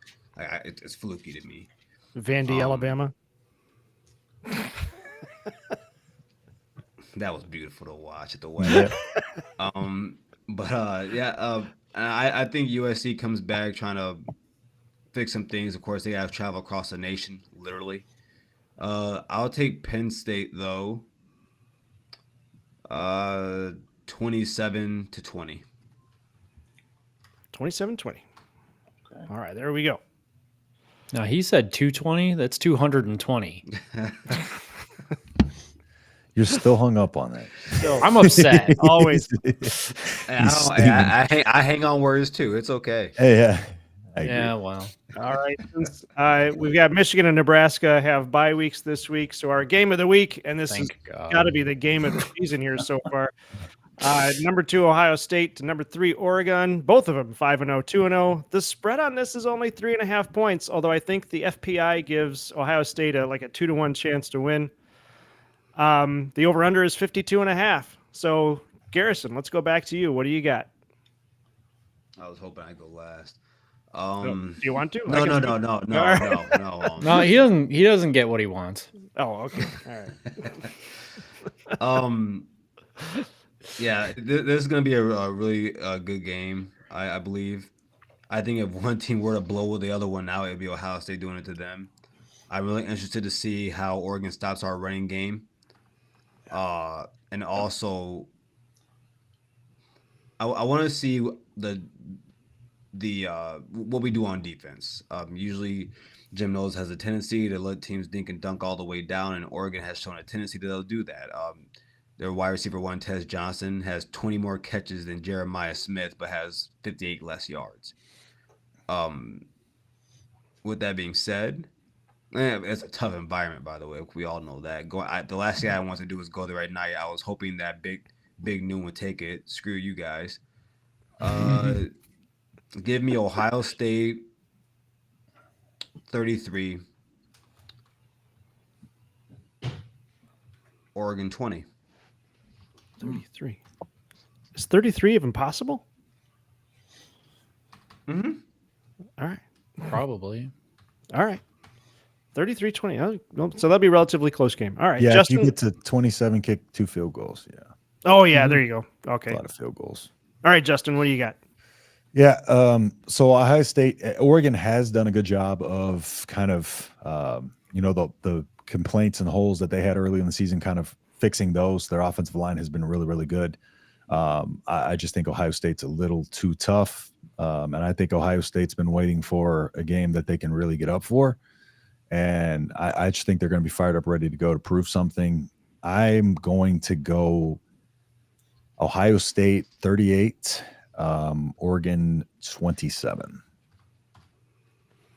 It's fluky to me. Vandy, Alabama. That was beautiful to watch at the way. I think USC comes back trying to fix some things. Of course, they got to travel across the nation, literally. I'll take Penn State though. 27-20. 27-20. Okay. All right, there we go. Now he said 220. That's 220. You're still hung up on that. I'm upset. Always. I hang on words too. It's okay. Hey, yeah. Yeah, well. All right. Since, we've got Michigan and Nebraska have bye weeks this week. So our game of the week, and this has got to be the game of the season here so far. Number 2, Ohio State to number 3, Oregon. Both of them 5-0, 2-0. The spread on this is only 3.5 points, although I think the FPI gives Ohio State a 2-1 chance to win. The over-under is 52.5. So, Garrison, let's go back to you. What do you got? I was hoping I'd go last. Do you want to? No. No, he doesn't get what he wants. Oh, okay. All right. This is going to be a really good game, I believe. I think if one team were to blow the other one out, it would be Ohio State doing it to them. I'm really interested to see how Oregon stops our running game. And also, I want to see the what we do on defense. Usually, Jim Knowles has a tendency to let teams dink and dunk all the way down, and Oregon has shown a tendency to do that. Their wide receiver one, Tez Johnson, has 20 more catches than Jeremiah Smith, but has 58 less yards. With that being said, it's a tough environment, by the way. We all know that. The last thing I wanted to do was go there at night. I was hoping that Big Noon would take it. Screw you guys. Give me Ohio State 33, Oregon 20. 33. Is 33 even possible? Mm-hmm. All right. Probably. All right. 33-20. Oh, so that'll be a relatively close game. All right. Yeah, Justin, if you get to 27, kick 2 field goals. Yeah. Oh, yeah. There you go. Okay. A lot of field goals. All right, Justin, what do you got? Yeah. So Ohio State, Oregon has done a good job of kind of, the complaints and holes that they had early in the season, kind of fixing those. Their offensive line has been really, really good. I just think Ohio State's a little too tough. And I think Ohio State's been waiting for a game that they can really get up for. And I just think they're going to be fired up, ready to go to prove something. I'm going to go Ohio State 38, Oregon 27.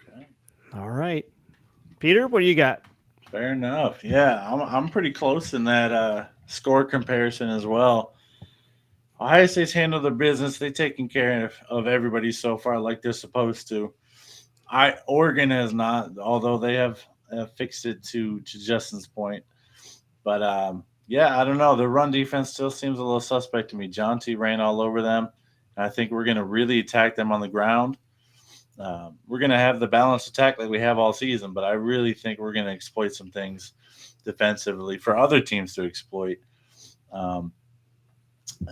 Okay. All right. Peter, what do you got? Fair enough. Yeah, I'm pretty close in that score comparison as well. Ohio State's handled their business. They've taken care of everybody so far like they're supposed to. Oregon has not, although they have fixed it to Justin's point. But, I don't know. The run defense still seems a little suspect to me. John T. ran all over them. And I think we're going to really attack them on the ground. We're going to have the balanced attack like we have all season, but I really think we're going to exploit some things defensively for other teams to exploit.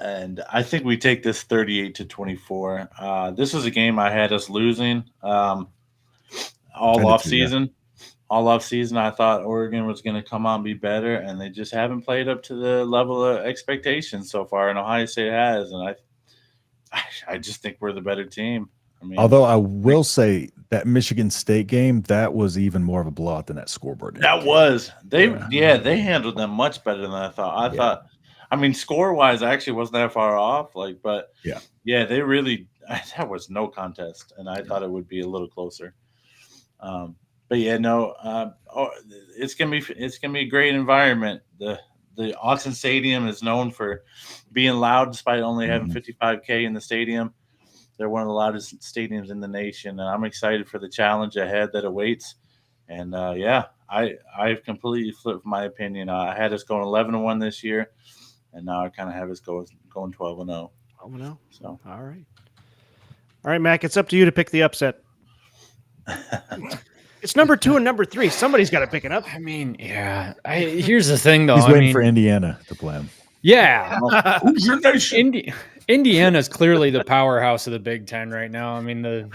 And I think we take this 38-24. This was a game I had us losing all off season. all off season I thought Oregon was going to come out and be better, and they just haven't played up to the level of expectations so far, and Ohio State has, and I just think we're the better team. I mean, although I will say that Michigan State game, that was even more of a blowout than that scoreboard. That was they handled them much better than I thought. I thought, I mean, score wise, I actually wasn't that far off. But they really that was no contest, and I thought it would be a little closer. But it's gonna be a great environment. The Autzen Stadium is known for being loud, despite only having 55K in the stadium. They're one of the loudest stadiums in the nation, and I'm excited for the challenge ahead that awaits. And I've completely flipped my opinion. I had us going 11-1 this year, and now I kind of have us going 12-0. 12-0. So all right, Mac. It's up to you to pick the upset. It's number 2 and number 3. Somebody's got to pick it up. I mean, here's the thing, though. He's waiting for Indiana to play him. Yeah. Who's your nation? Indiana's clearly the powerhouse of the Big Ten right now. I mean, the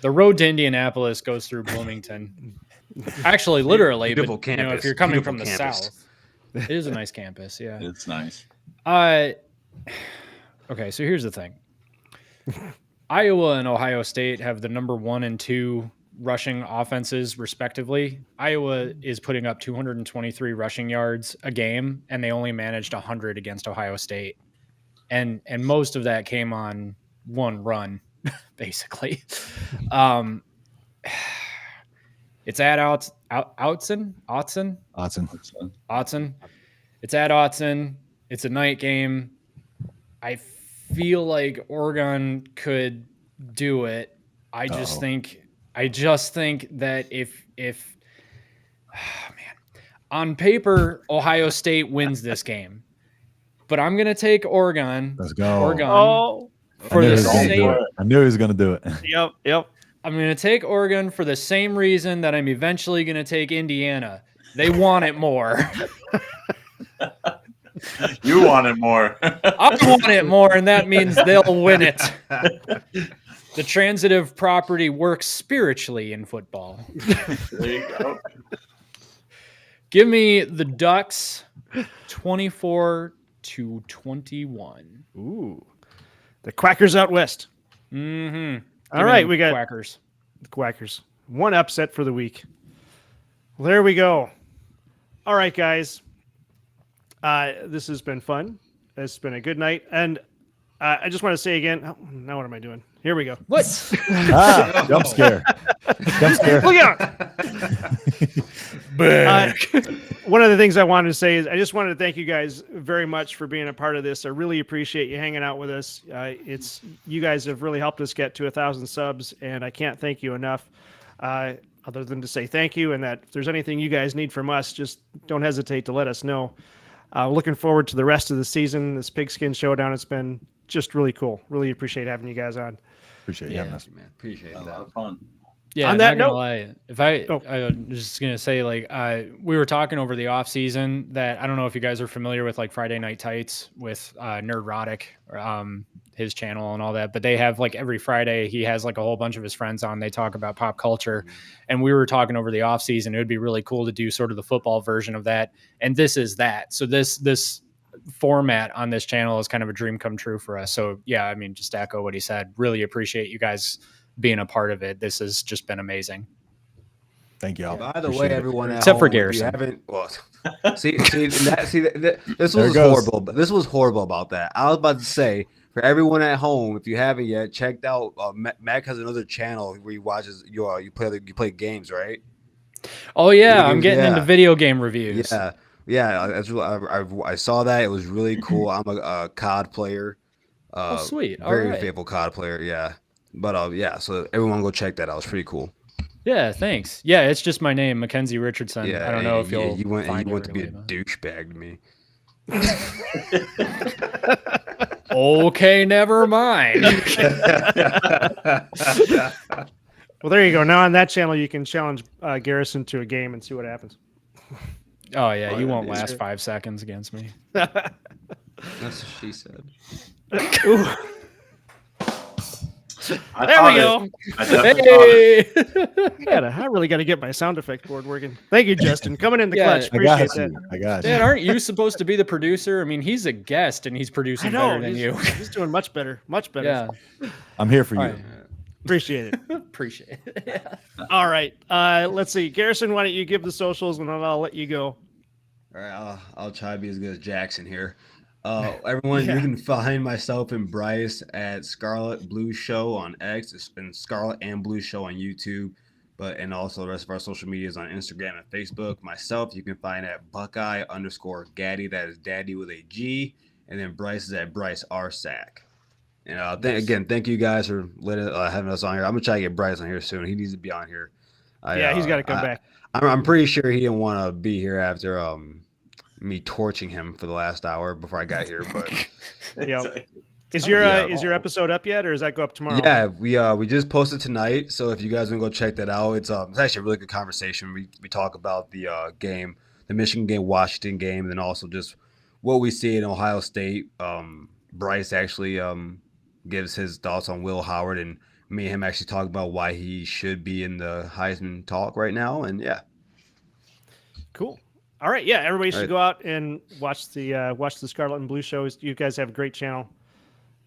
road to Indianapolis goes through Bloomington. Actually, literally, but if you're coming from the south, it is a nice campus. Yeah, it's nice. Okay, so here's the thing: Iowa and Ohio State have the number 1 and 2 rushing offenses, respectively. Iowa is putting up 223 rushing yards a game, and they only managed 100 against Ohio State. And most of that came on one run, basically. It's at Autzen. It's at Autzen. It's a night game. I feel like Oregon could do it. I just think that if on paper Ohio State wins this game. But I'm gonna take Oregon. Let's go. Oregon. I knew he was gonna do it. Yep. I'm gonna take Oregon for the same reason that I'm eventually gonna take Indiana. They want it more. You want it more. I want it more, and that means they'll win it. The transitive property works spiritually in football. There you go. Give me the Ducks 24-21. Ooh. The Quackers Out West. Mm-hmm. All right, we got Quackers. The Quackers. One upset for the week. Well, there we go. All right, guys. This has been fun. It's been a good night. And I just want to say again, now what am I doing? Here we go. What? Jump scare. Jump scare. Look out. One of the things I wanted to say is I just wanted to thank you guys very much for being a part of this. I really appreciate you hanging out with us. You guys have really helped us get to 1,000 subs, and I can't thank you enough. Other than to say thank you, and that if there's anything you guys need from us, just don't hesitate to let us know. Looking forward to the rest of the season, this Pigskin Showdown. It's been just really cool. Really appreciate having you guys on. Appreciate you having us, man. Appreciate that. A lot of fun. Yeah, on that note, I was just gonna say, we were talking over the off season that I don't know if you guys are familiar with Friday Night Tights with Nerdrotic, his channel and all that, but they have every Friday he has a whole bunch of his friends on. They talk about pop culture, and we were talking over the off season. It would be really cool to do sort of the football version of that, and this is that. So this format on this channel is kind of a dream come true for us. So yeah, I mean, just to echo what he said, really appreciate you guys being a part of it. This has just been amazing. Thank you all. By the way, everyone at except home, for Garrison. If you haven't, this was horrible. This was horrible about that. I was about to say, for everyone at home, if you haven't yet, checked out Mac has another channel where he watches you play games, right? Oh yeah, I'm getting into video game reviews. Yeah. I saw that. It was really cool. I'm a COD player. Sweet. Very faithful COD player. Yeah. But so everyone go check that out. It's pretty cool. Yeah, thanks. Yeah, it's just my name, Mackenzie Richardson. Yeah, I don't know if you you want to be a douchebag to me. Okay, never mind. Well, there you go. Now on that channel, you can challenge Garrison to a game and see what happens. Oh yeah, you won't last 5 seconds against me. That's what she said. There we go. I really got to get my sound effect board working. Thank you, Justin. Coming in the clutch. Appreciate that. I got you. Dan, aren't you supposed to be the producer? I mean, he's a guest and he's producing better than you. He's doing much better. Much better. Yeah. I'm here for you. Right. Appreciate it. Appreciate it. Yeah. All right. Let's see. Garrison, why don't you give the socials and then I'll let you go. All right, I'll try to be as good as Jackson here. Everyone, you can find myself and Bryce at Scarlet Blue Show on X. It's been Scarlet and Blue Show on YouTube, and also the rest of our social medias on Instagram and Facebook. Myself, you can find at Buckeye_Gaddy. That is Daddy with a G, and then Bryce is at Bryce Arsack. And again, thank you guys for having us on here. I'm gonna try to get Bryce on here soon. He needs to be on here. He's got to come back. I'm pretty sure he didn't want to be here after me torching him for the last hour before I got here. But is your episode up yet, or does that go up tomorrow? Yeah, we just posted tonight. So if you guys want to go check that out, it's actually a really good conversation. We talk about the game, the Michigan game, Washington game, and then also just what we see in Ohio State. Bryce actually gives his thoughts on Will Howard, and me and him actually talk about why he should be in the Heisman talk right now. And cool. All right, everybody should go out and watch the Scarlet and Blue show. You guys have a great channel.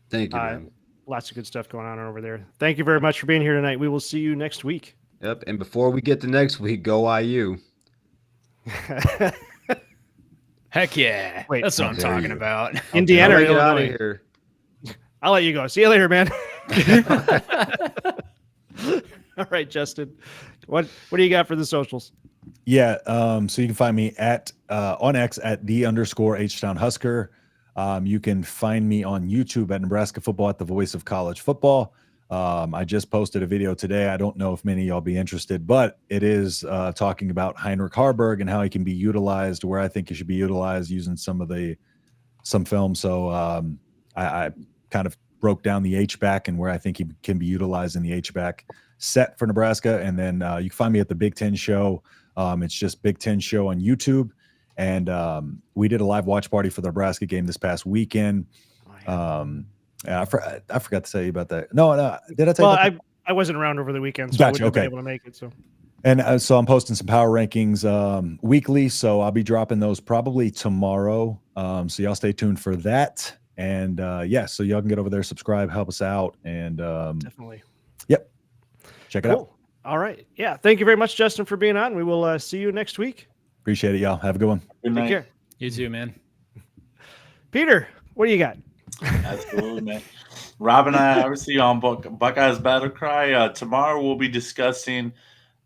Thank you, man. Lots of good stuff going on over there. Thank you very much for being here tonight. We will see you next week. Yep. And before we get to next week, go IU. Heck yeah. Wait, that's what I'm talking about. Indiana, get out of here. I'll let you go. See you later, man. All right, Justin. What do you got for the socials? Yeah, so you can find me at on X at _H-Town Husker. You can find me on YouTube at Nebraska Football at the Voice of College Football. I just posted a video today. I don't know if many of y'all be interested, but it is talking about Heinrich Harburg and how he can be utilized, where I think he should be utilized using some film. So I kind of broke down the H-back and where I think he can be utilized in the H-back set for Nebraska. And then you can find me at the Big Ten Show. It's just Big Ten Show on YouTube. And we did a live watch party for the Nebraska game this past weekend. I forgot to tell you about that. No, did I tell you about that? I wasn't around over the weekend, so Gotcha, I wouldn't be able to make it. So. And so I'm posting some power rankings weekly, so I'll be dropping those probably tomorrow. So y'all stay tuned for that. And so y'all can get over there, subscribe, help us out, and definitely. Yep, check it out. All right, yeah. Thank you very much, Justin, for being on. We will see you next week. Appreciate it, y'all. Have a good one. Good night. Take care. You too, man. Peter, what do you got? Absolutely, man. Rob and I obviously on Buckeyes Battle Cry. Tomorrow we'll be discussing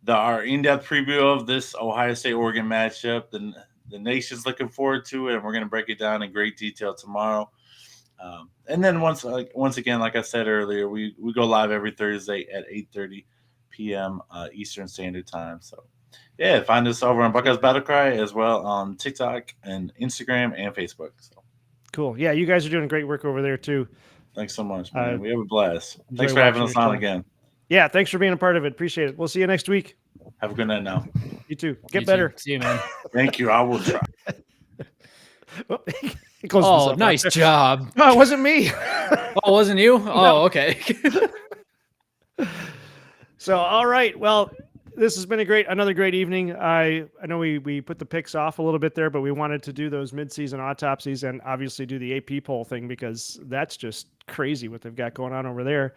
our in-depth preview of this Ohio State-Oregon matchup. The nation's looking forward to it, and we're going to break it down in great detail tomorrow. And then once again, like I said earlier, we go live every Thursday at 8:30 p.m. Eastern Standard Time. So, yeah, find us over on Buckeyes Battle Cry as well on TikTok and Instagram and Facebook. So. Cool. Yeah, you guys are doing great work over there, too. Thanks so much, man. We have a blast. Thanks for having us on again. Yeah, thanks for being a part of it. Appreciate it. We'll see you next week. Have a good night now. You too. Get better. See you, man. Thank you. I will try. Nice job. No, it wasn't me. Oh, wasn't you? Oh, okay. So, all right. Well, this has been another great evening. I know we put the picks off a little bit there, but we wanted to do those midseason autopsies and obviously do the AP poll thing because that's just crazy what they've got going on over there.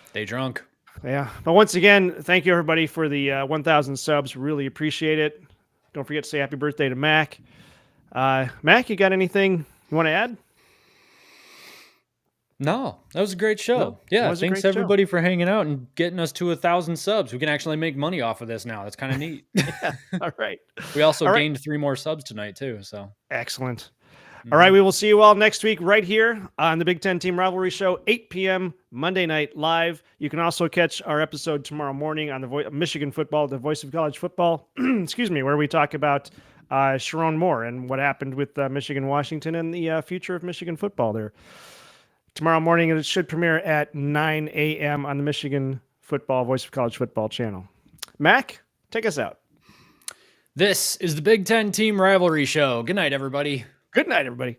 Stay drunk. Yeah. But once again, thank you everybody for the 1,000 subs. Really appreciate it. Don't forget to say happy birthday to Mac. Mac, you got anything you want to add? No, that was a great show. No, yeah, thanks everybody for hanging out and getting us to 1,000 subs. We can actually make money off of this now. That's kind of neat. All right. We also gained 3 more subs tonight too. So excellent. All right, we will see you all next week right here on the Big Ten Team Rivalry Show, 8 p.m. Monday night live. You can also catch our episode tomorrow morning on the Michigan Football, the Voice of College Football, excuse me, where we talk about Sharon Moore and what happened with Michigan, Washington, and the future of Michigan football there. Tomorrow morning, it should premiere at 9 a.m. on the Michigan Football, Voice of College Football channel. Mac, take us out. This is the Big Ten Team Rivalry Show. Good night, everybody. Good night, everybody.